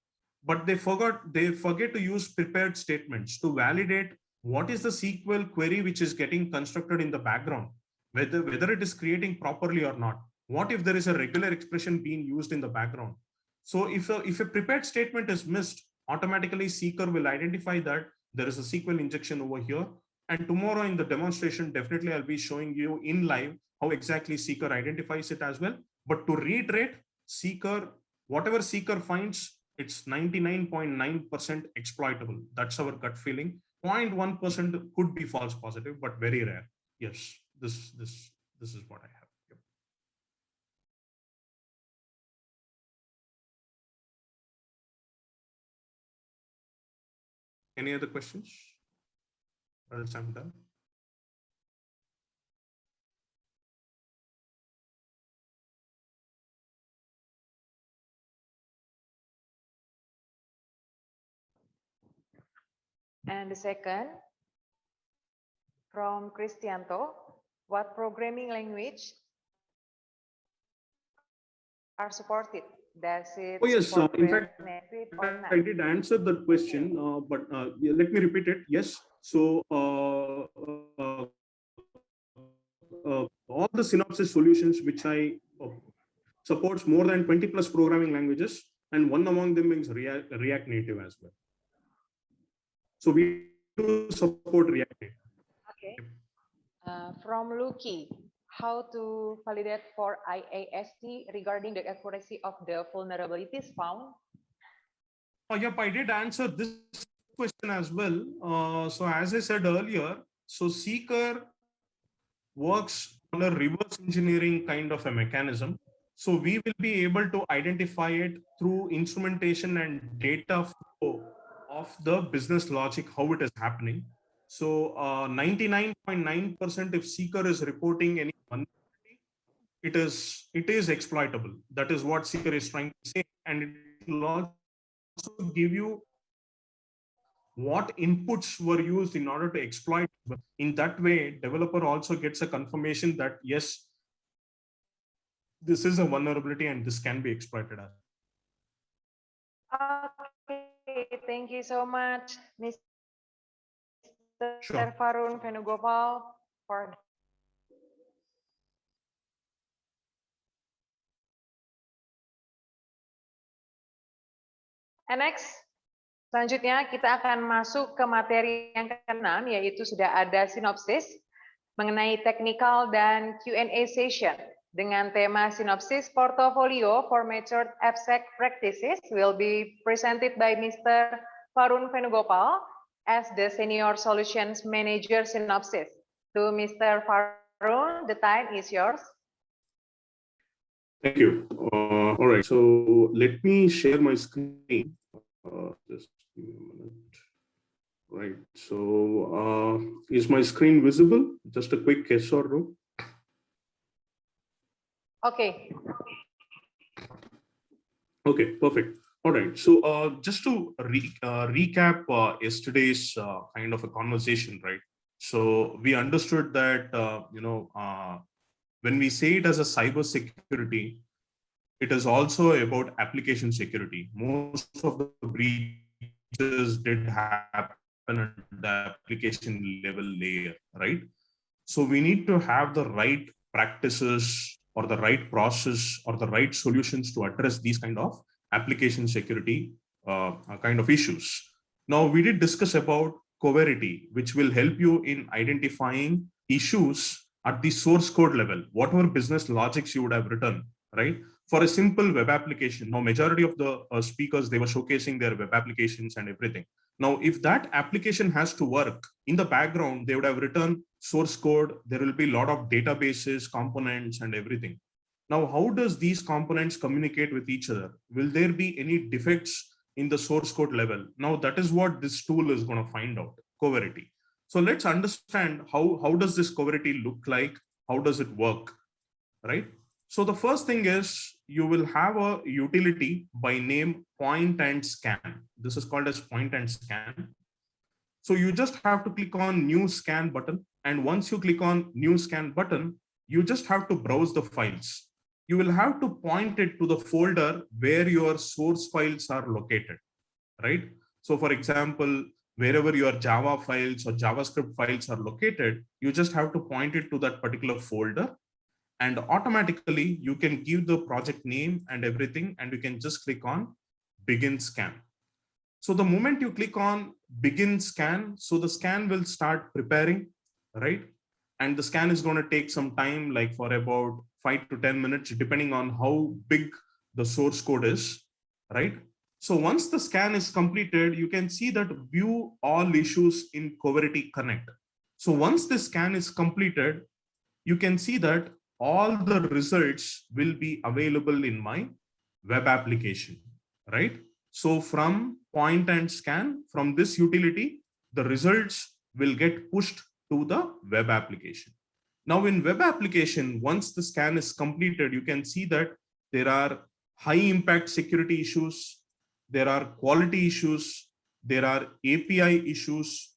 but they forget to use prepared statements to validate what is the SQL query which is getting constructed in the background, whether it is creating properly or not. What if there is a regular expression being used in the background? So if a prepared statement is missed, automatically Seeker will identify that there is a SQL injection over here. And tomorrow in the demonstration, definitely I'll be showing you in live how exactly Seeker identifies it as well. But to reiterate, Seeker, whatever Seeker finds, it's 99.9% exploitable. That's our gut feeling. 0.1% could be false positive, but very rare. Yes, this is what I have. Yep. Any other questions? Or else I'm done. And the second, from Cristianto, what programming language are supported? Does it yes, in fact, native or not? I did answer that question, but yeah, let me repeat it. Yes. So all the Synopsys solutions, which I supports more than 20 plus programming languages, and one among them is React Native as well. So we do support React Native. Okay. From Lucky, how to validate for IAST regarding the accuracy of the vulnerabilities found? Oh, yep, I did answer this question as well. So as I said earlier, so Seeker works on a reverse engineering kind of a mechanism. So we will be able to identify it through instrumentation and data flow of the business logic, how it is happening. So 99.9% if Seeker is reporting any vulnerability, it is exploitable. That is what Seeker is trying to say, and it will also give you what inputs were used in order to exploit. In that way, developer also gets a confirmation that yes, this is a vulnerability and this can be exploited as. Okay, thank you so much, Mr. Sure. Varun Venugopal, for and next. Selanjutnya kita akan masuk ke materi yang ke-6, yaitu sudah ada sinopsis mengenai technical dan Q&A session. Dengan tema Synopsis Portfolio for Matured Abstract Practices will be presented by Mr. Varun Venugopal as the Senior Solutions Manager Synopsis. To Mr. Varun, the time is yours. Thank you. All right, so let me share my screen. Just give me a minute. Right, so is my screen visible? Just a quick yes or no. Okay. Okay, perfect. All right, so just to recap yesterday's kind of a conversation, right? So we understood that, when we say it as a cyber security, it is also about application security. Most of the breaches did happen at the application level layer, right? So we need to have the right practices or the right process or the right solutions to address these kind of application security kind of issues. Now, we did discuss about coverity, which will help you in identifying issues at the source code level, whatever business logics you would have written, right? For a simple web application. Now, majority of the speakers, they were showcasing their web applications and everything. Now, if that application has to work in the background, they would have written source code. There will be a lot of databases, components, and everything. Now, how does these components communicate with each other? Will there be any defects in the source code level? Now, that is what this tool is going to find out, coverity. So let's understand how does this coverity look like? How does it work, right? So the first thing is you will have a utility by name point and scan. This is called as point and scan. So you just have to click on new scan button. And once you click on new scan button, you just have to browse the files. You will have to point it to the folder where your source files are located, right? So for example, wherever your Java files or JavaScript files are located, you just have to point it to that particular folder. And automatically you can give the project name and everything, and you can just click on begin scan. So the moment you click on begin scan, so the scan will start preparing, right? And the scan is going to take some time, like for about 5 to 10 minutes, depending on how big the source code is, right? So once the scan is completed, you can see that view all issues in Coverity Connect. So once the scan is completed, you can see that all the results will be available in my web application, right? So from point and scan, from this utility, the results will get pushed to the web application. Now in web application, once the scan is completed, you can see that there are high impact security issues, there are quality issues, there are API issues,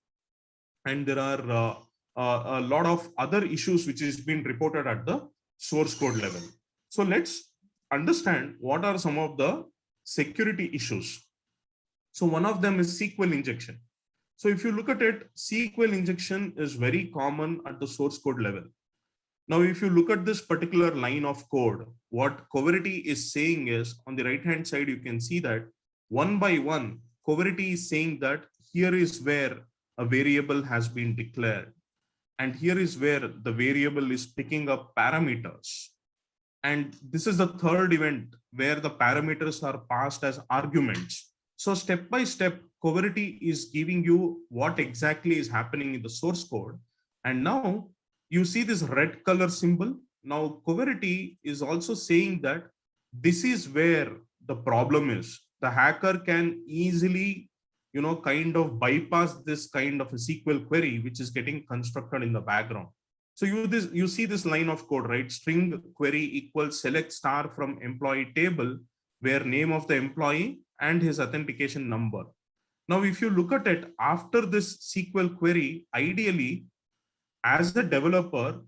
and there are a lot of other issues which is being reported at the source code level. So let's understand what are some of the security issues. So one of them is SQL injection. So if you look at it, SQL injection is very common at the source code level. Now, if you look at this particular line of code, what Coverity is saying is on the right hand side, you can see that one by one, Coverity is saying that here is where a variable has been declared. And here is where the variable is picking up parameters. And this is the third event where the parameters are passed as arguments. So step by step, Coverity is giving you what exactly is happening in the source code. And now you see this red color symbol. Now Coverity is also saying that this is where the problem is. The hacker can easily kind of bypass this kind of a SQL query, which is getting constructed in the background. So you see this line of code, right? String query equals select star from employee table, where name of the employee and his authentication number. Now, if you look at it after this SQL query, ideally, as a developer,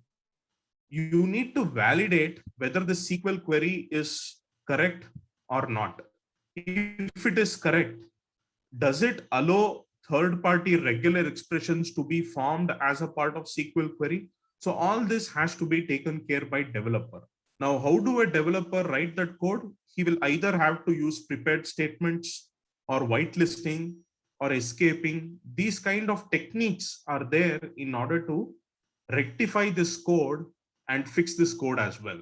you need to validate whether the SQL query is correct or not. If it is correct, does it allow third-party regular expressions to be formed as a part of SQL query? So all this has to be taken care by developer. Now, how do a developer write that code? He will either have to use prepared statements or whitelisting or escaping. These kind of techniques are there in order to rectify this code and fix this code as well.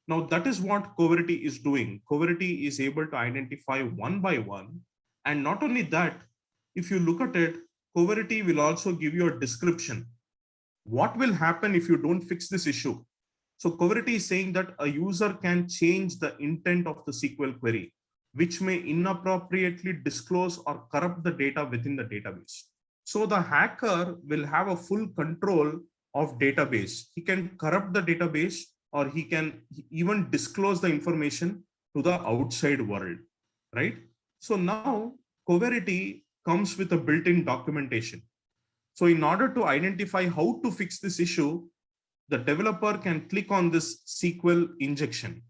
Now, that is what Coverity is doing. Coverity is able to identify one by one. And not only that, if you look at it, Coverity will also give you a description. What will happen if you don't fix this issue? So Coverity is saying that a user can change the intent of the SQL query, which may inappropriately disclose or corrupt the data within the database. So the hacker will have a full control of database. He can corrupt the database, or he can even disclose the information to the outside world, right? So now Coverity comes with a built-in documentation. So in order to identify how to fix this issue, the developer can click on this SQL injection.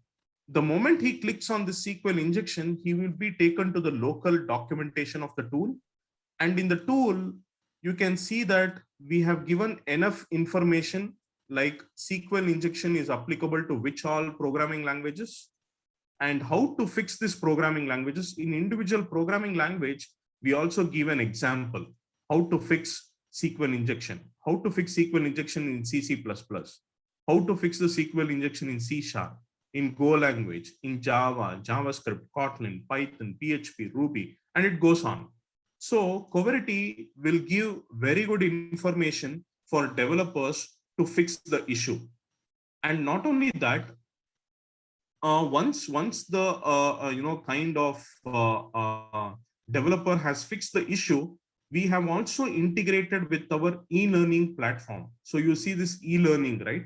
The moment he clicks on the SQL injection, he will be taken to the local documentation of the tool. And in the tool, you can see that we have given enough information like SQL injection is applicable to which all programming languages, and how to fix these programming languages. In individual programming language, we also give an example, how to fix SQL injection, how to fix SQL injection in C++, how to fix the SQL injection in C#, in Go language, in Java, JavaScript, Kotlin, Python, PHP, Ruby, and it goes on. So Coverity will give very good information for developers to fix the issue. And not only that, once the kind of developer has fixed the issue, we have also integrated with our e-learning platform. So you see this e-learning, right?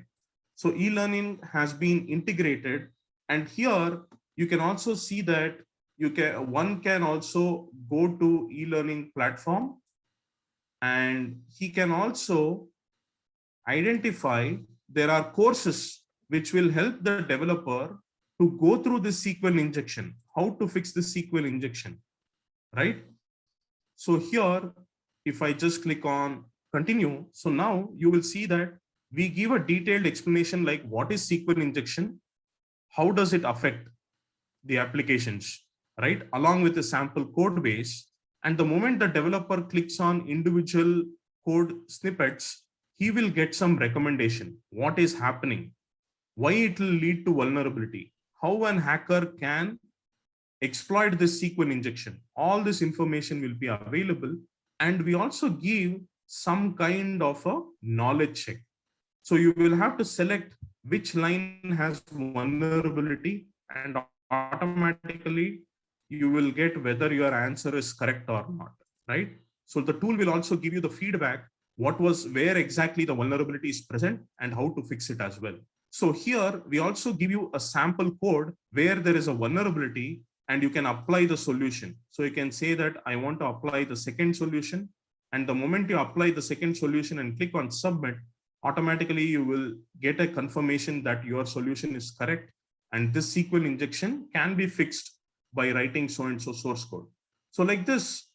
So e-learning has been integrated, and here you can also see that one can also go to e-learning platform, and he can also identify there are courses which will help the developer to go through the SQL injection, how to fix the SQL injection, right? So here, if I just click on continue, so now you will see that we give a detailed explanation like what is SQL injection, how does it affect the applications, right? Along with the sample code base. And the moment the developer clicks on individual code snippets, he will get some recommendation, what is happening, why it will lead to vulnerability, how an hacker can exploit this SQL injection. All this information will be available. And we also give some kind of a knowledge check. So you will have to select which line has vulnerability, and automatically you will get whether your answer is correct or not, right? So the tool will also give you the feedback, where exactly the vulnerability is present and how to fix it as well. So here we also give you a sample code where there is a vulnerability, and you can apply the solution. So you can say that I want to apply the second solution. And the moment you apply the second solution and click on submit, automatically you will get a confirmation that your solution is correct. And this SQL injection can be fixed by writing so-and-so source code. So like this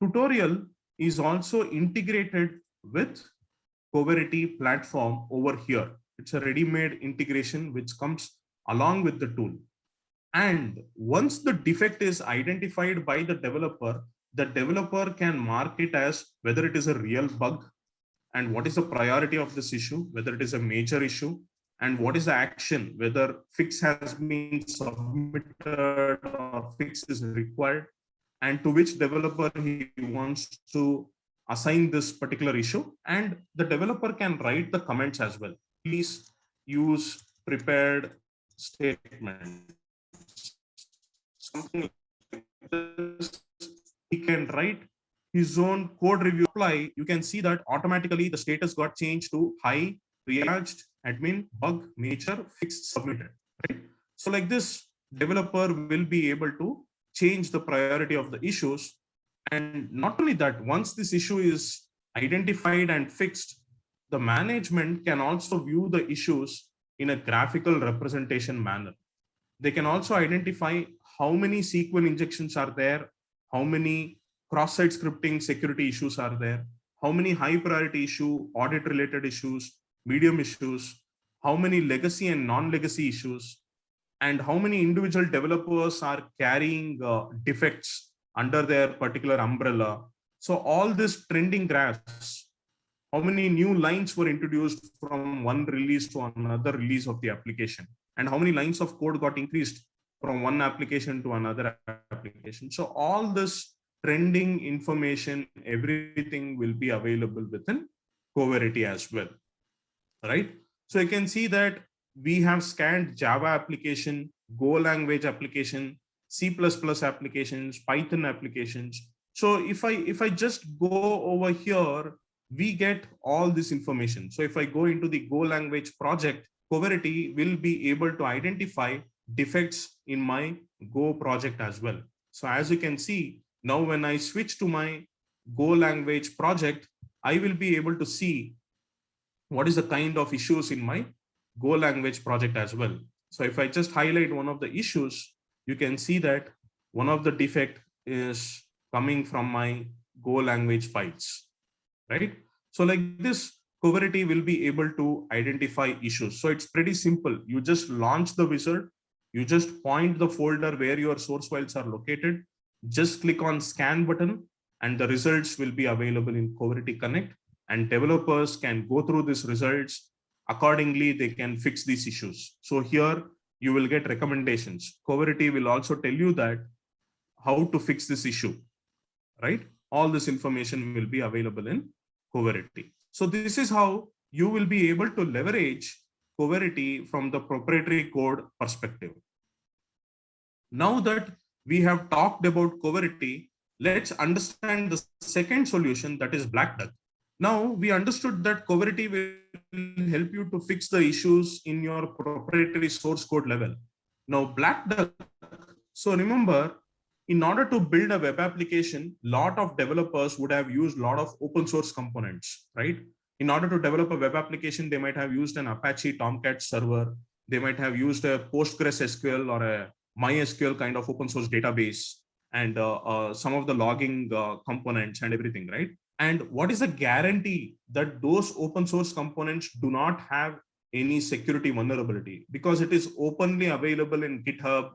tutorial is also integrated with Coverity platform over here. It's a ready-made integration which comes along with the tool. And once the defect is identified by the developer can mark it as whether it is a real bug, and what is the priority of this issue, whether it is a major issue, and what is the action, whether fix has been submitted or fix is required, and to which developer he wants to assign this particular issue. And the developer can write the comments as well. Please use prepared statement. Something like this. He can write his own code review. Apply, you can see that automatically the status got changed to high, triaged, admin, bug, major, fixed, submitted, right? So like this, developer will be able to change the priority of the issues. And not only that, once this issue is identified and fixed, the management can also view the issues in a graphical representation manner. They can also identify how many SQL injections are there, how many cross-site scripting security issues are there, how many high priority issue, audit related issues, medium issues, how many legacy and non-legacy issues, and how many individual developers are carrying defects under their particular umbrella. So all this trending graphs, how many new lines were introduced from one release to another release of the application, and how many lines of code got increased from one application to another application. So all this trending information, everything will be available within Coverity as well, right? So you can see that we have scanned Java application, Go language application, C++ applications, Python applications. So if I just go over here, we get all this information. So if I go into the Go language project, Coverity will be able to identify defects in my Go project as well. So as you can see, now when I switch to my Go language project, I will be able to see what is the kind of issues in my Go language project as well. So if I just highlight one of the issues, you can see that one of the defect is coming from my Go language files, right? So like this, Coverity will be able to identify issues. So it's pretty simple. You just launch the wizard, you just point the folder where your source files are located, just click on scan button, and the results will be available in Coverity Connect, and developers can go through these results. Accordingly, they can fix these issues. So here you will get recommendations. Coverity will also tell you that how to fix this issue, right? All this information will be available in Coverity. So this is how you will be able to leverage Coverity from the proprietary code perspective. Now that we have talked about Coverity, let's understand the second solution, that is Black Duck. Now we understood that Coverity will help you to fix the issues in your proprietary source code level. Now Black Duck, so remember, in order to build a web application, lot of developers would have used a lot of open source components, right? In order to develop a web application, they might have used an Apache Tomcat server. They might have used a PostgreSQL or a MySQL kind of open source database, and some of the logging components and everything, right? And what is the guarantee that those open source components do not have any security vulnerability? Because it is openly available in GitHub,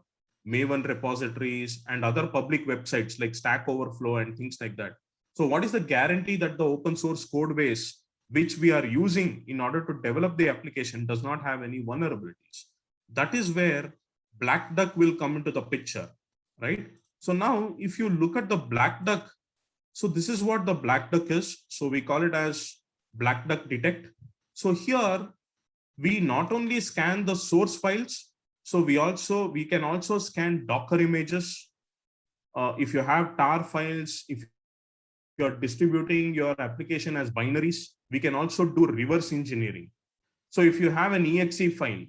Maven repositories, and other public websites like Stack Overflow and things like that. So what is the guarantee that the open source code base which we are using in order to develop the application does not have any vulnerabilities? That is where Black Duck will come into the picture, right? So now if you look at the Black Duck, so this is what the Black Duck is. So we call it as Black Duck Detect. So here we not only scan the source files, so we can also scan Docker images. If you have tar files, if you're distributing your application as binaries, we can also do reverse engineering. So if you have an exe file,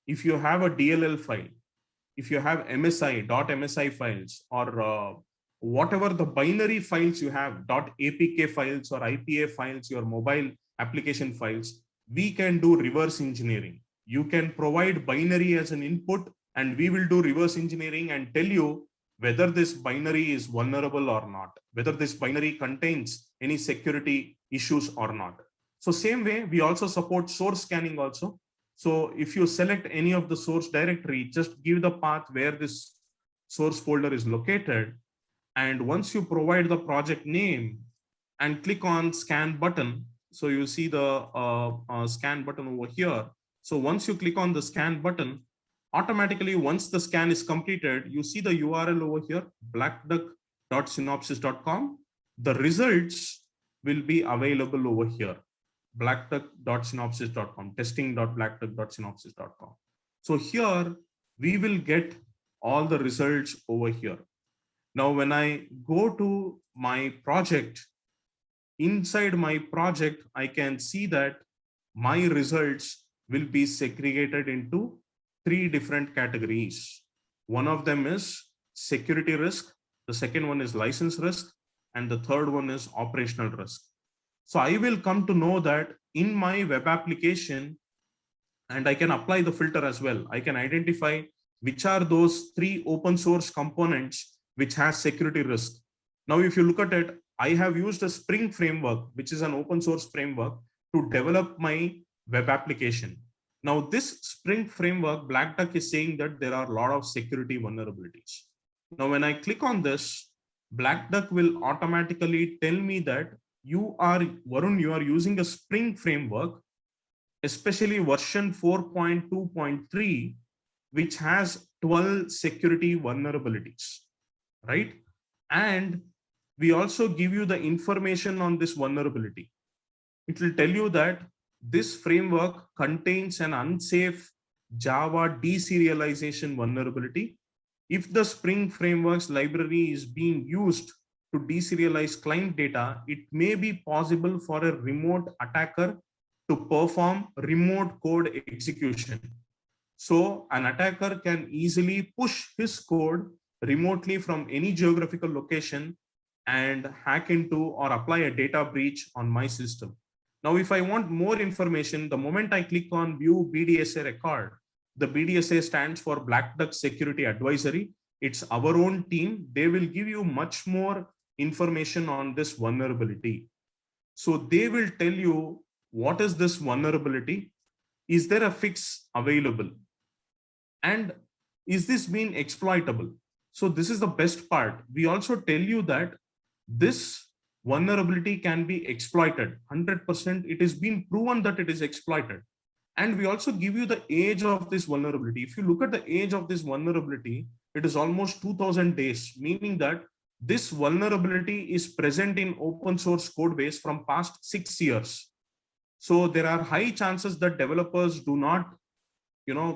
if you have a DLL file, if you have .msi files, or whatever the binary files you have, .apk files or IPA files, your mobile application files, we can do reverse engineering. You can provide binary as an input, and we will do reverse engineering and tell you whether this binary is vulnerable or not, whether this binary contains any security issues or not. So same way, we also support source scanning also. So if you select any of the source directory, just give the path where this source folder is located. And once you provide the project name and click on scan button, so you see the scan button over here. So once you click on the scan button, automatically once the scan is completed, you see the URL over here, blackduck.synopsys.com. The results will be available over here, blackduck.synopsys.com, testing.blackduck.synopsys.com. So here we will get all the results over here. Now, when I go to my project, inside my project, I can see that my results will be segregated into 3 different categories. One of them is security risk, the second one is license risk, and the third one is operational risk. So I will come to know that in my web application, and I can apply the filter as well. I can identify which are those 3 open source components which has security risk. Now, if you look at it, I have used a Spring framework, which is an open source framework, to develop my web application. Now, this Spring framework, Black Duck is saying that there are a lot of security vulnerabilities. Now, when I click on this, Black Duck will automatically tell me that Varun, you are using a Spring framework, especially version 4.2.3, which has 12 security vulnerabilities, right? And we also give you the information on this vulnerability. It will tell you that this framework contains an unsafe Java deserialization vulnerability. If the Spring Frameworks library is being used to deserialize client data, it may be possible for a remote attacker to perform remote code execution. So an attacker can easily push his code remotely from any geographical location and hack into or apply a data breach on my system. Now, if I want more information, the moment I click on view BDSA record, the BDSA stands for Black Duck Security Advisory. It's our own team. They will give you much more information on this vulnerability. So they will tell you, what is this vulnerability? Is there a fix available? And is this being exploitable? So this is the best part. We also tell you that this vulnerability can be exploited. 100%, it is been proven that it is exploited. And we also give you the age of this vulnerability. If you look at the age of this vulnerability, it is almost 2000 days, meaning that this vulnerability is present in open source code base from past 6 years. So there are high chances that developers do not,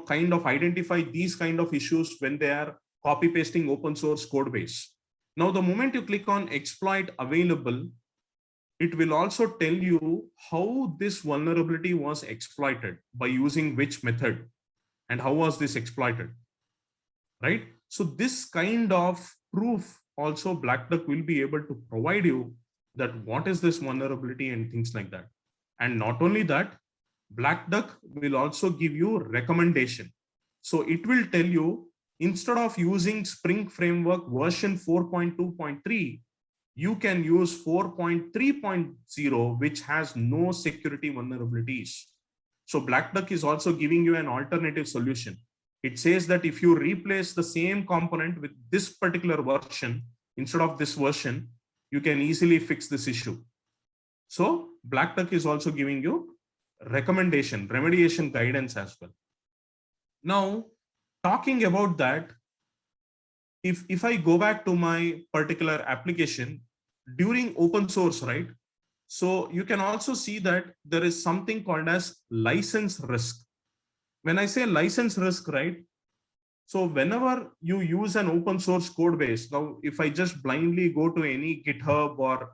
kind of identify these kind of issues when they are copy pasting open source code base. Now, the moment you click on exploit available, it will also tell you how this vulnerability was exploited, by using which method, and how was this exploited, right? So this kind of proof also Black Duck will be able to provide you, that what is this vulnerability and things like that. And not only that, Black Duck will also give you recommendation. So it will tell you, instead of using Spring Framework version 4.2.3, you can use 4.3.0, which has no security vulnerabilities. So Black Duck is also giving you an alternative solution. It says that if you replace the same component with this particular version instead of this version, you can easily fix this issue. So Black Duck is also giving you recommendation, remediation guidance as well. Now, talking about that, if I go back to my particular application during open source, right? So you can also see that there is something called as license risk. When I say license risk, right? So whenever you use an open source code base, now if I just blindly go to any GitHub, or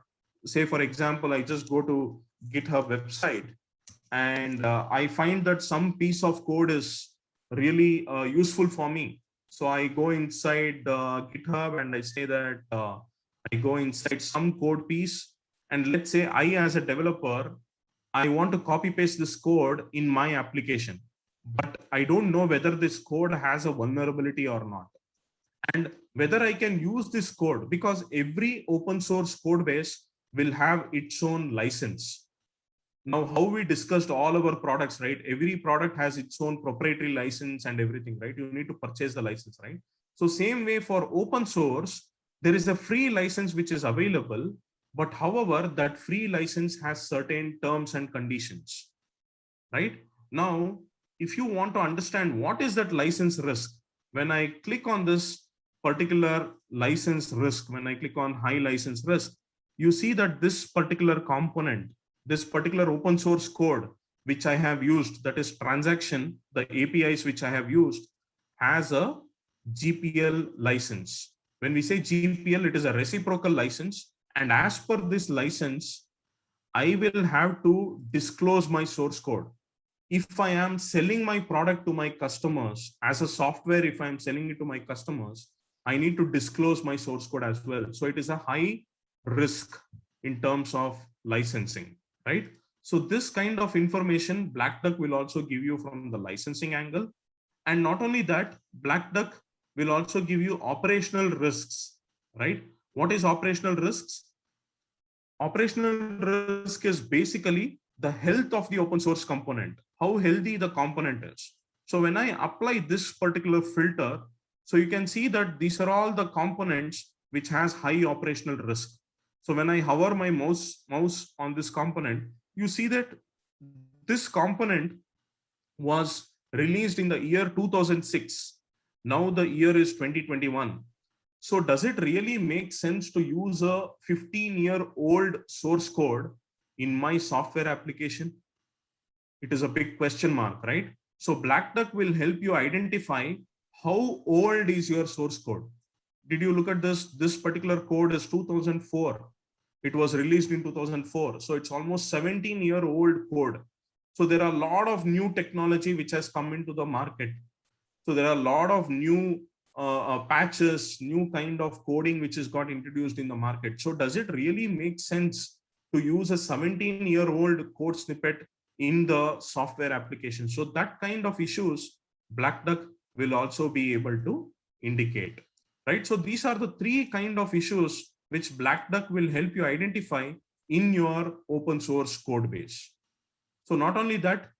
say, for example, I just go to GitHub website and I find that some piece of code is really useful for me. So I go inside GitHub and I say that I go inside some code piece, and let's say I, as a developer, I want to copy paste this code in my application, but I don't know whether this code has a vulnerability or not, and whether I can use this code, because every open source code base will have its own license. Now, how we discussed all our products, right? Every product has its own proprietary license and everything, right? You need to purchase the license, right? So same way for open source, there is a free license which is available, but however, that free license has certain terms and conditions, right? Now, if you want to understand what is that license risk, when I click on this particular license risk, when I click on high license risk, you see that this particular component, this particular open source code which I have used, that is transaction, the APIs which I have used, has a GPL license. When we say GPL, it is a reciprocal license. And as per this license, I will have to disclose my source code. If I am selling my product to my customers as a software, if I'm selling it to my customers, I need to disclose my source code as well. So it is a high risk in terms of licensing, right? So this kind of information Black Duck will also give you from the licensing angle. And not only that, Black Duck will also give you operational risks, right? What is operational risks? Operational risk is basically the health of the open source component, how healthy the component is. So when I apply this particular filter, so you can see that these are all the components which has high operational risk. So when I hover my mouse on this component, you see that this component was released in the year 2006. Now the year is 2021. So does it really make sense to use a 15-year-old source code in my software application? It is a big question mark, right? So Black Duck will help you identify how old is your source code. Did you look at this? This particular code is 2004. It was released in 2004. So it's almost 17-year-old code. So there are a lot of new technology which has come into the market. So there are a lot of new patches, new kind of coding which has got introduced in the market. So does it really make sense to use a 17-year-old code snippet in the software application? So that kind of issues Black Duck will also be able to indicate, right? So these are the three kind of issues which Black Duck will help you identify in your open source code base. So not only that,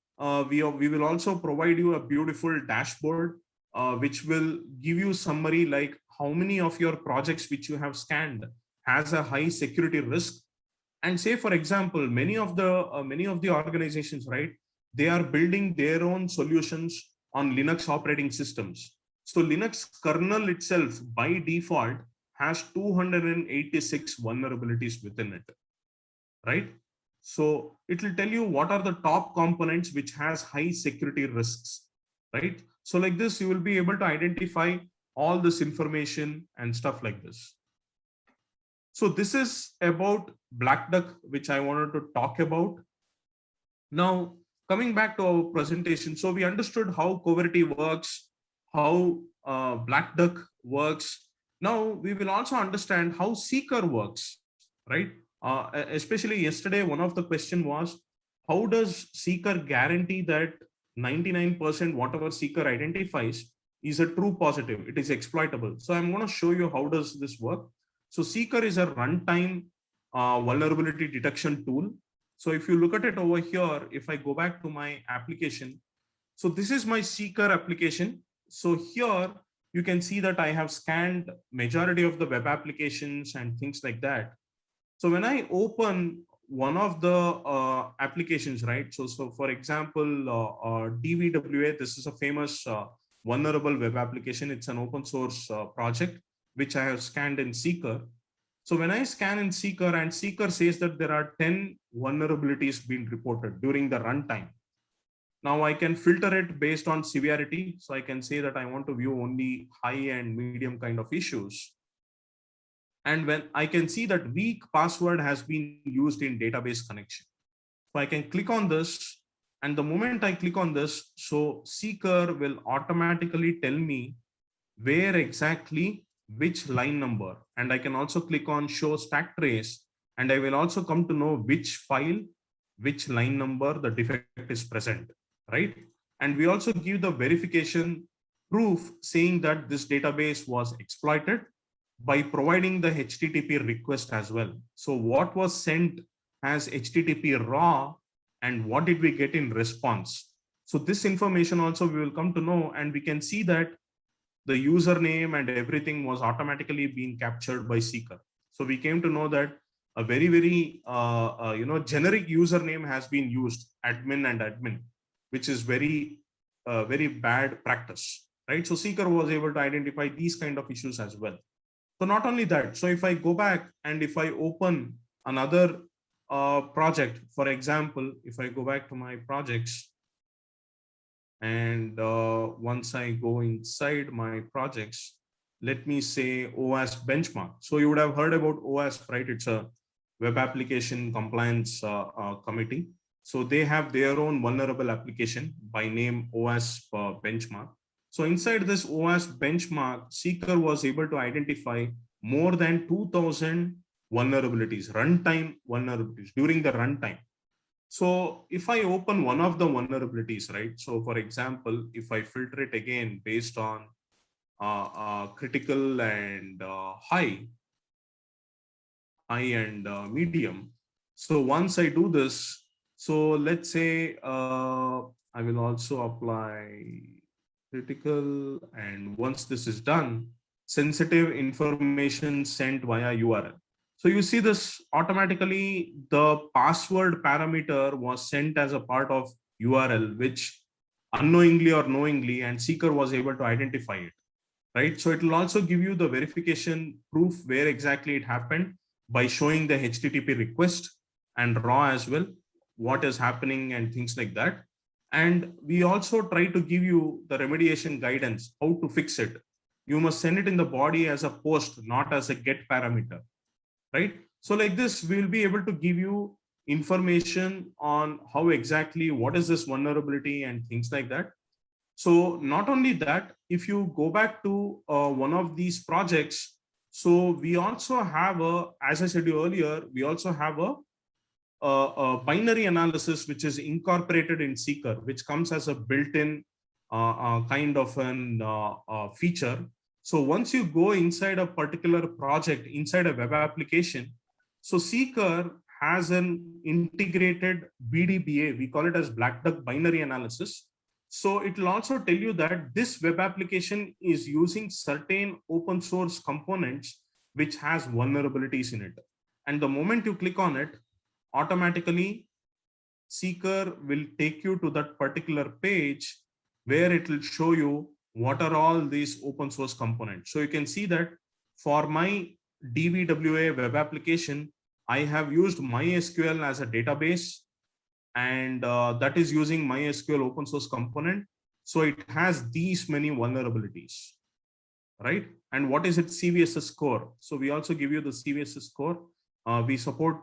we will also provide you a beautiful dashboard which will give you summary like how many of your projects which you have scanned has a high security risk. And say, for example, many of the organizations, right, they are building their own solutions on Linux operating systems. So Linux kernel itself by default has 286 vulnerabilities within it, right? So it will tell you what are the top components which has high security risks, right? So like this, you will be able to identify all this information and stuff like this. So this is about Black Duck, which I wanted to talk about. Now, coming back to our presentation, so we understood how Coverity works, how Black Duck works. Now we will also understand how Seeker works, right? Especially yesterday, one of the question was, how does Seeker guarantee that 99% whatever Seeker identifies is a true positive, it is exploitable? So I'm going to show you how does this work. So Seeker is a runtime vulnerability detection tool. So if you look at it over here, if I go back to my application, so this is my Seeker application. So here you can see that I have scanned majority of the web applications and things like that. So when I open one of the applications, right? So for example, DVWA, this is a famous vulnerable web application. It's an open source project, which I have scanned in Seeker. So when I scan in Seeker and Seeker says that there are 10 vulnerabilities being reported during the runtime. Now I can filter it based on severity. So I can say that I want to view only high and medium kind of issues. And when I can see that weak password has been used in database connection. So I can click on this, and the moment I click on this, so Seeker will automatically tell me where exactly which line number. And I can also click on show stack trace, and I will also come to know which file, which line number the defect is present, right? And we also give the verification proof saying that this database was exploited by providing the HTTP request as well. So what was sent as HTTP raw and what did we get in response? So this information also we will come to know, and we can see that the username and everything was automatically being captured by Seeker. So we came to know that a very, very generic username has been used, admin and admin, which is very, very bad practice, right? So Seeker was able to identify these kind of issues as well. So not only that, so if I go back and if I open another project, for example, if I go back to my projects, and once I go inside my projects, let me say OWASP benchmark. So you would have heard about OWASP, right? It's a web application compliance committee. So they have their own vulnerable application by name OWASP benchmark. So inside this OWASP benchmark, Seeker was able to identify more than 2,000 vulnerabilities, runtime vulnerabilities during the runtime. So if I open one of the vulnerabilities, right? So for example, if I filter it again based on critical and high and medium. So once I do this, so let's say I will also apply critical, and once this is done, sensitive information sent via URL. So you see this automatically, the password parameter was sent as a part of URL, which unknowingly or knowingly, and seeker was able to identify it, right? So it will also give you the verification proof where exactly it happened by showing the HTTP request and raw as well, what is happening and things like that. And we also try to give you the remediation guidance, how to fix it. You must send it in the body as a post, not as a get parameter, right? So like this, we'll be able to give you information on how exactly, what is this vulnerability and things like that. So not only that, if you go back to one of these projects, so we also have a, as I said earlier, we also have a binary analysis which is incorporated in Seeker, which comes as a built-in kind of an feature. So once you go inside a particular project, inside a web application, so Seeker has an integrated BDBA, we call it as Black Duck binary analysis. So it will also tell you that this web application is using certain open source components which has vulnerabilities in it. And the moment you click on it, automatically Seeker will take you to that particular page where it will show you what are all these open source components. So you can see that for my DVWA web application, I have used MySQL as a database, and that is using MySQL open source component. So it has these many vulnerabilities, right? And what is its CVSS score? So we also give you the CVSS score. We support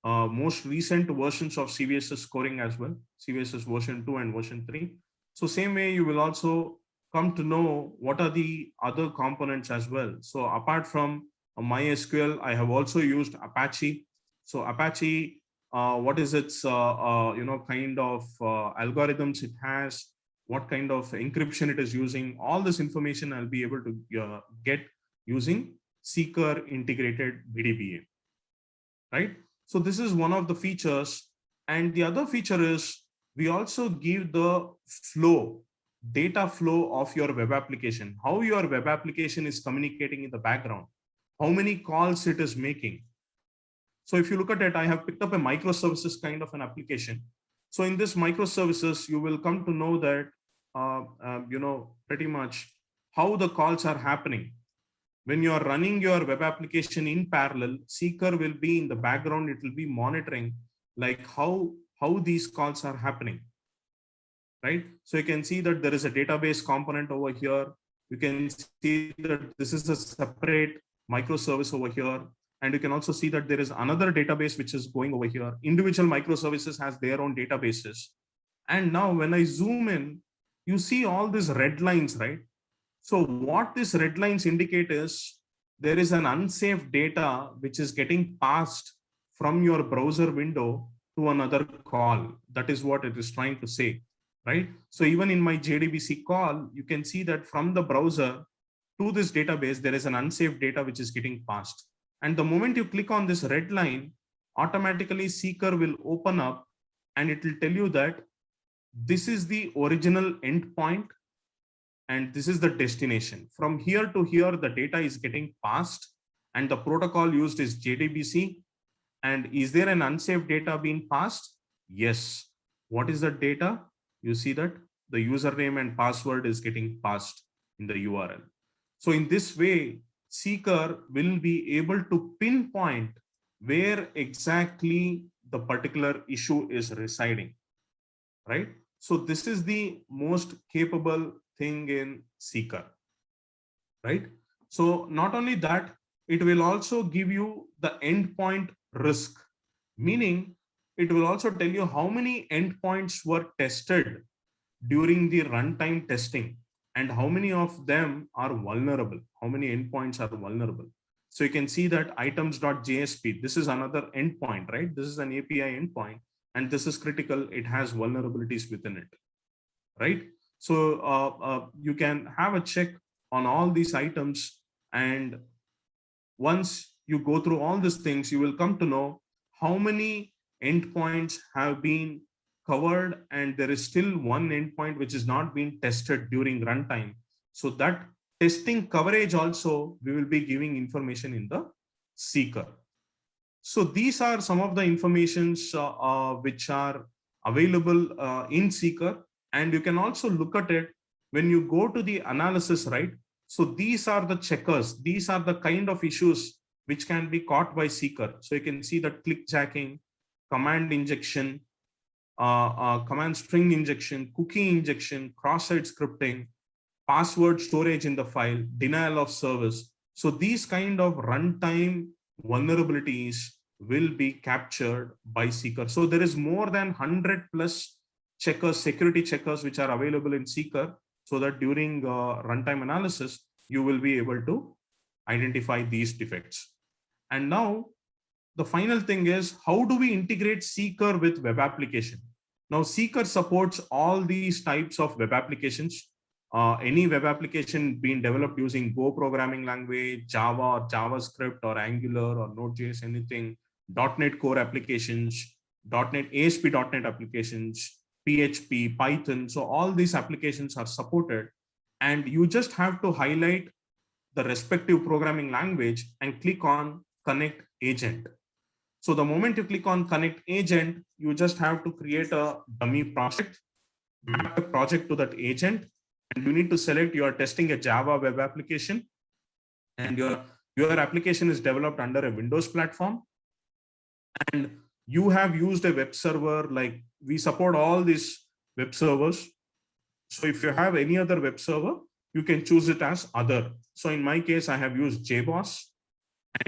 most recent versions of CVSS scoring as well, CVSS version 2 and version 3. So same way, you will also come to know what are the other components as well. So apart from MySQL, I have also used Apache. So Apache, what is its kind of algorithms it has, what kind of encryption it is using, all this information I'll be able to get using Seeker integrated BDBA, right? So this is one of the features. And the other feature is we also give the flow, data flow of your web application, how your web application is communicating in the background, how many calls it is making. So if you look at it, I have picked up a microservices kind of an application. So in this microservices, you will come to know that, pretty much how the calls are happening. When you are running your web application in parallel, Seeker will be in the background. It will be monitoring like how these calls are happening, right? So you can see that there is a database component over here. You can see that this is a separate microservice over here. And you can also see that there is another database which is going over here. Individual microservices has their own databases. And now when I zoom in, you see all these red lines, right? So what these red lines indicate is there is an unsafe data which is getting passed from your browser window to another call. That is what it is trying to say, right? So even in my JDBC call, you can see that from the browser to this database, there is an unsafe data which is getting passed. And the moment you click on this red line, automatically Seeker will open up and it will tell you that this is the original endpoint and this is the destination. From here to here, the data is getting passed and the protocol used is JDBC. And is there an unsafe data being passed? Yes. What is the data? You see that the username and password is getting passed in the URL. So in this way, Seeker will be able to pinpoint where exactly the particular issue is residing, right? So this is the most capable thing in Seeker, right? So not only that, it will also give you the endpoint risk, meaning it will also tell you how many endpoints were tested during the runtime testing and how many of them are vulnerable, how many endpoints are vulnerable. So you can see that items.jsp, this is another endpoint, right? This is an API endpoint. and this is critical, it has vulnerabilities within it, right? So you can have a check on all these items, and once you go through all these things, you will come to know how many endpoints have been covered, and there is still one endpoint which is not being tested during runtime. So that testing coverage also, we will be giving information in the seeker. So these are some of the informations which are available in seeker, and you can also look at it when you go to the analysis, right? So these are the checkers. These are the kind of issues which can be caught by seeker. So you can see that click jacking, command injection, command string injection, cookie injection, cross-site scripting, password storage in the file, denial of service. So these kind of runtime vulnerabilities will be captured by seeker. So there is more than 100 plus checkers, security checkers, which are available in seeker, so that during runtime analysis, you will be able to identify these defects. And now the final thing is, how do we integrate seeker with web application? Now seeker supports all these types of web applications. Any web application being developed using Go programming language, Java or JavaScript or Angular or Node.js, anything, .NET Core applications, .NET ASP.NET applications, PHP, Python. So all these applications are supported, and you just have to highlight the respective programming language and click on Connect Agent. So the moment you click on Connect Agent, you just have to create a dummy project, map a project to that agent, and you need to select you are testing a Java web application, and your application is developed under a Windows platform, and you have used a web server. Like, we support all these web servers. So if you have any other web server, you can choose it as other. So in my case, I have used JBoss,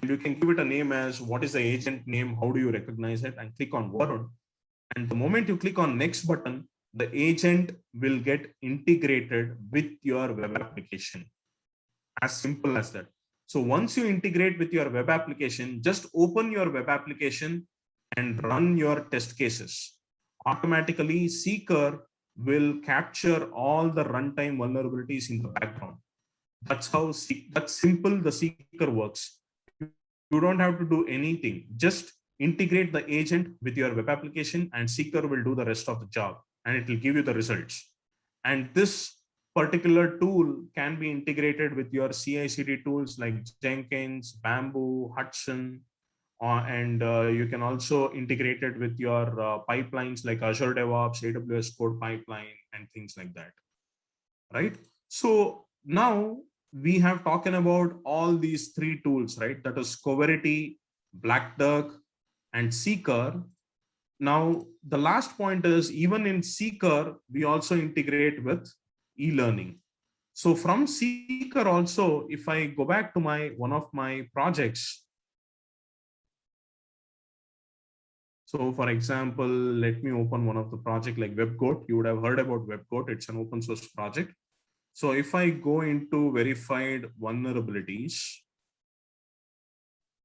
and you can give it a name as what is the agent name, how do you recognize it, and click on Varun. And the moment you click on next button, the agent will get integrated with your web application. As simple as that. So once you integrate with your web application, just open your web application and run your test cases. Automatically, seeker will capture all the runtime vulnerabilities in the background. That's how that's simple the seeker works. You don't have to do anything. Just integrate the agent with your web application, and seeker will do the rest of the job, and it will give you the results. And this particular tool can be integrated with your CI/CD tools like Jenkins, Bamboo, Hudson, and you can also integrate it with your pipelines like Azure DevOps, AWS Code Pipeline, and things like that, right? So now we have talked about all these three tools, right? That is Coverity, Black Duck, and Seeker. Now, the last point is, even in Seeker, we also integrate with e-learning. So from Seeker also, if I go back to one of my projects. So for example, let me open one of the project like WebGoat. You would have heard about WebGoat. It's an open source project. So if I go into verified vulnerabilities,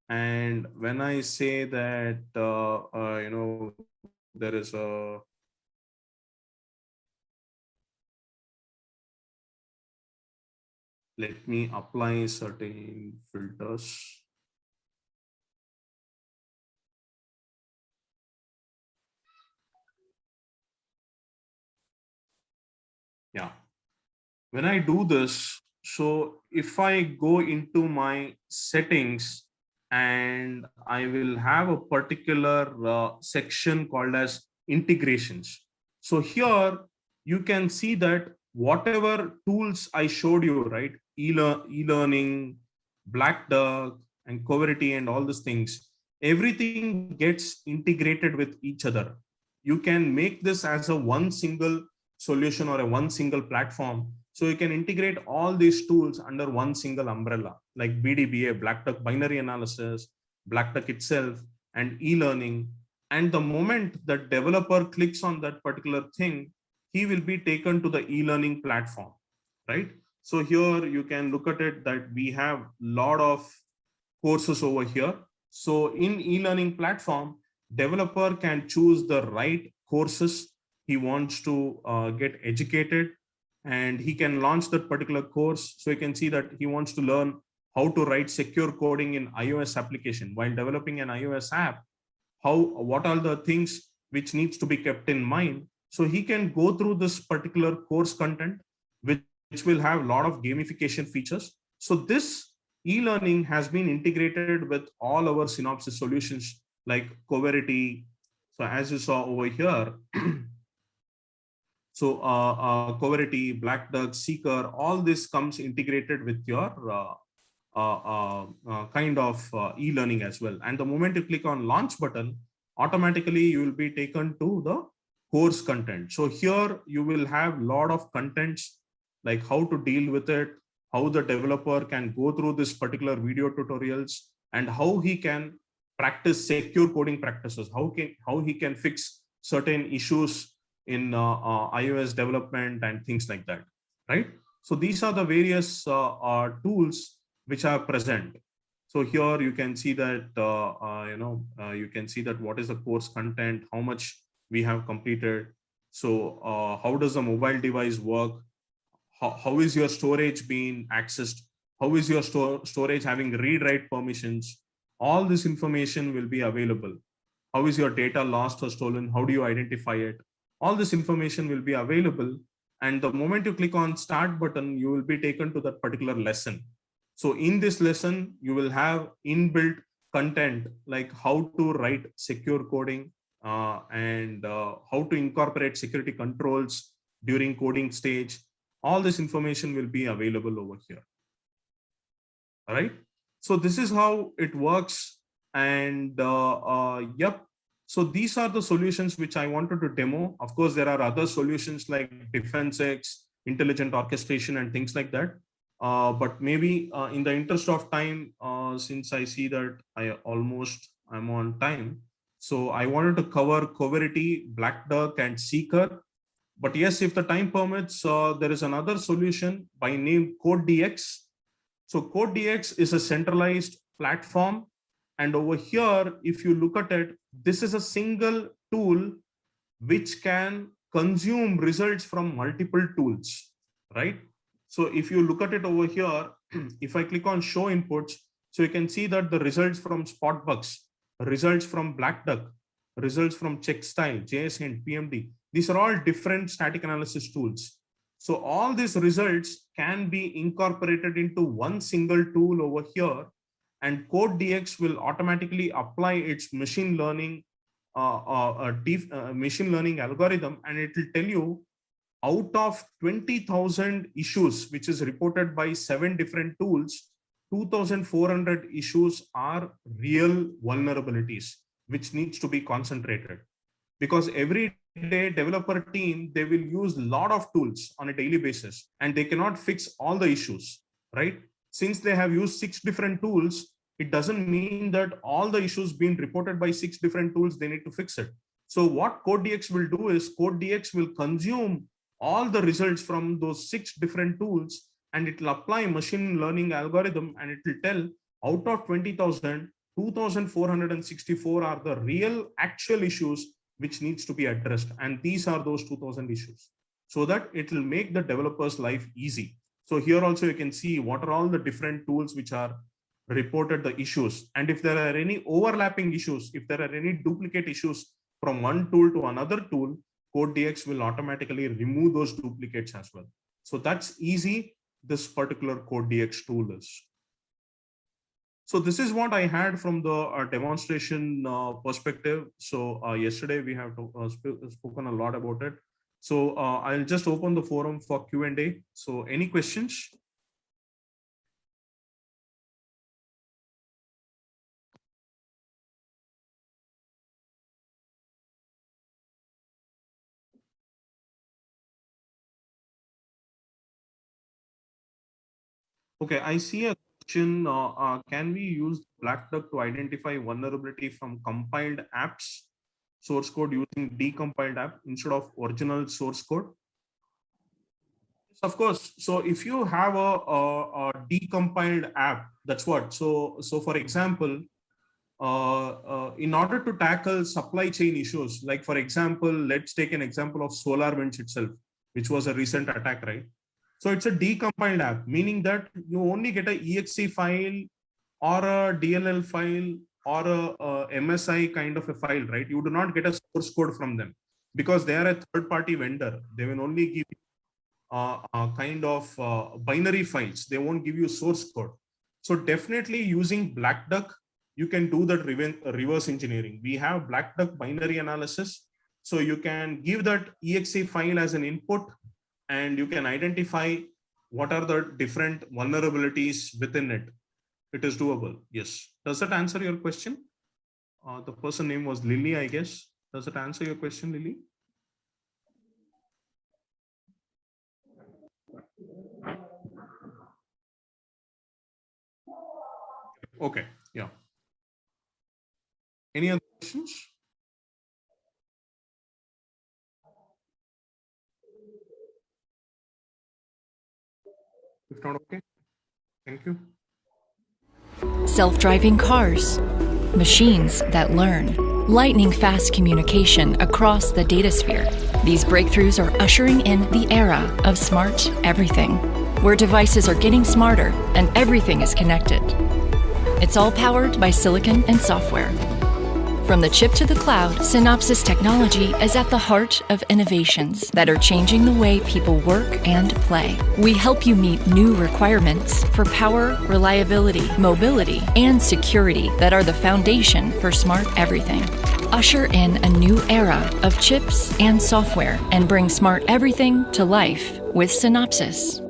and when I say that, there is a, let me apply certain filters. Yeah. When I do this, so if I go into my settings, and I will have a particular section called as integrations. So here you can see that whatever tools I showed you, right? E-learning, Black Duck, and Coverity, and all these things, everything gets integrated with each other. You can make this as a one single solution or a one single platform. So you can integrate all these tools under one single umbrella, like BDBA, Black Duck binary analysis, Black Duck itself, and e-learning. And the moment the developer clicks on that particular thing, he will be taken to the e-learning platform, right? So here you can look at it that we have a lot of courses over here. So in e-learning platform, developer can choose the right courses he wants to get educated, and he can launch that particular course. So you can see that he wants to learn how to write secure coding in iOS application while developing an iOS app. What are the things which needs to be kept in mind? So he can go through this particular course content, which will have a lot of gamification features. So this e-learning has been integrated with all our Synopsys solutions like Coverity. So as you saw over here, so Coverity, Black Duck, Seeker, all this comes integrated with your kind of e-learning as well. And the moment you click on launch button, automatically you will be taken to the course content. So here you will have a lot of contents, like how to deal with it, how the developer can go through this particular video tutorials, and how he can practice secure coding practices, how he can fix certain issues in iOS development and things like that, right? So these are the various tools which are present. So here you can see that you can see that what is the course content, how much we have completed. So how does the mobile device work? How is your storage being accessed? How is your storage having read-write permissions? All this information will be available. How is your data lost or stolen? How do you identify it? All this information will be available. And the moment you click on start button, you will be taken to that particular lesson. So in this lesson, you will have inbuilt content like how to write secure coding and how to incorporate security controls during coding stage. All this information will be available over here. All right. So this is how it works. And yep. So these are the solutions which I wanted to demo. Of course, there are other solutions like Defensex, intelligent orchestration, and things like that. But maybe in the interest of time, since I see that I'm on time. So I wanted to cover Coverity, Black Duck, and Seeker. But yes, if the time permits, there is another solution by name CodeDX. So CodeDX is a centralized platform. And over here, if you look at it, this is a single tool which can consume results from multiple tools, right? So if you look at it over here, if I click on show inputs, so you can see that the results from Spotbugs, results from Black Duck, results from CheckStyle, JSN, PMD, these are all different static analysis tools. So all these results can be incorporated into one single tool over here, and CodeDX will automatically apply its machine learning machine learning algorithm, and it will tell you out of 20,000 issues, which is reported by 7 different tools, 2,400 issues are real vulnerabilities, which needs to be concentrated. Because every day developer team, they will use a lot of tools on a daily basis, and they cannot fix all the issues, right? Since they have used 6 different tools, it doesn't mean that all the issues being reported by 6 different tools, they need to fix it. So what CodeDX will do is CodeDX will consume all the results from those 6 different tools, and it will apply machine learning algorithm, and it will tell out of 20,000, 2,464 are the real actual issues which needs to be addressed. And these are those 2,000 issues, so that it will make the developer's life easy. So here also you can see what are all the different tools which are reported the issues. And if there are any overlapping issues, if there are any duplicate issues from one tool to another tool, CodeDX will automatically remove those duplicates as well. So that's easy. This particular CodeDX tool is. So this is what I had from the demonstration perspective. So yesterday we have spoken a lot about it. So I'll just open the forum for Q&A. So any questions? Okay, I see a question. Can we use Black Duck to identify vulnerability from compiled apps, source code using decompiled app instead of original source code? Of course. So if you have a decompiled app, that's what. So for example, in order to tackle supply chain issues, like for example, let's take an example of SolarWinds itself, which was a recent attack, right? So it's a decompiled app, meaning that you only get a exe file or a DLL file or a MSI kind of a file, right? You do not get a source code from them because they are a third-party vendor. They will only give kind of binary files. They won't give you source code. So definitely using Black Duck, you can do that reverse engineering. We have Black Duck binary analysis. So you can give that exe file as an input and you can identify what are the different vulnerabilities within it. It is doable. Yes. Does that answer your question? The person name was Lily, I guess. Does it answer your question, Lily? Okay. Yeah. Any other questions? If not, okay. Thank you. Self-driving cars, machines that learn, lightning-fast communication across the datasphere. These breakthroughs are ushering in the era of smart everything, where devices are getting smarter and everything is connected. It's all powered by silicon and software. From the chip to the cloud, Synopsys technology is at the heart of innovations that are changing the way people work and play. We help you meet new requirements for power, reliability, mobility, and security that are the foundation for smart everything. Usher in a new era of chips and software and bring smart everything to life with Synopsys.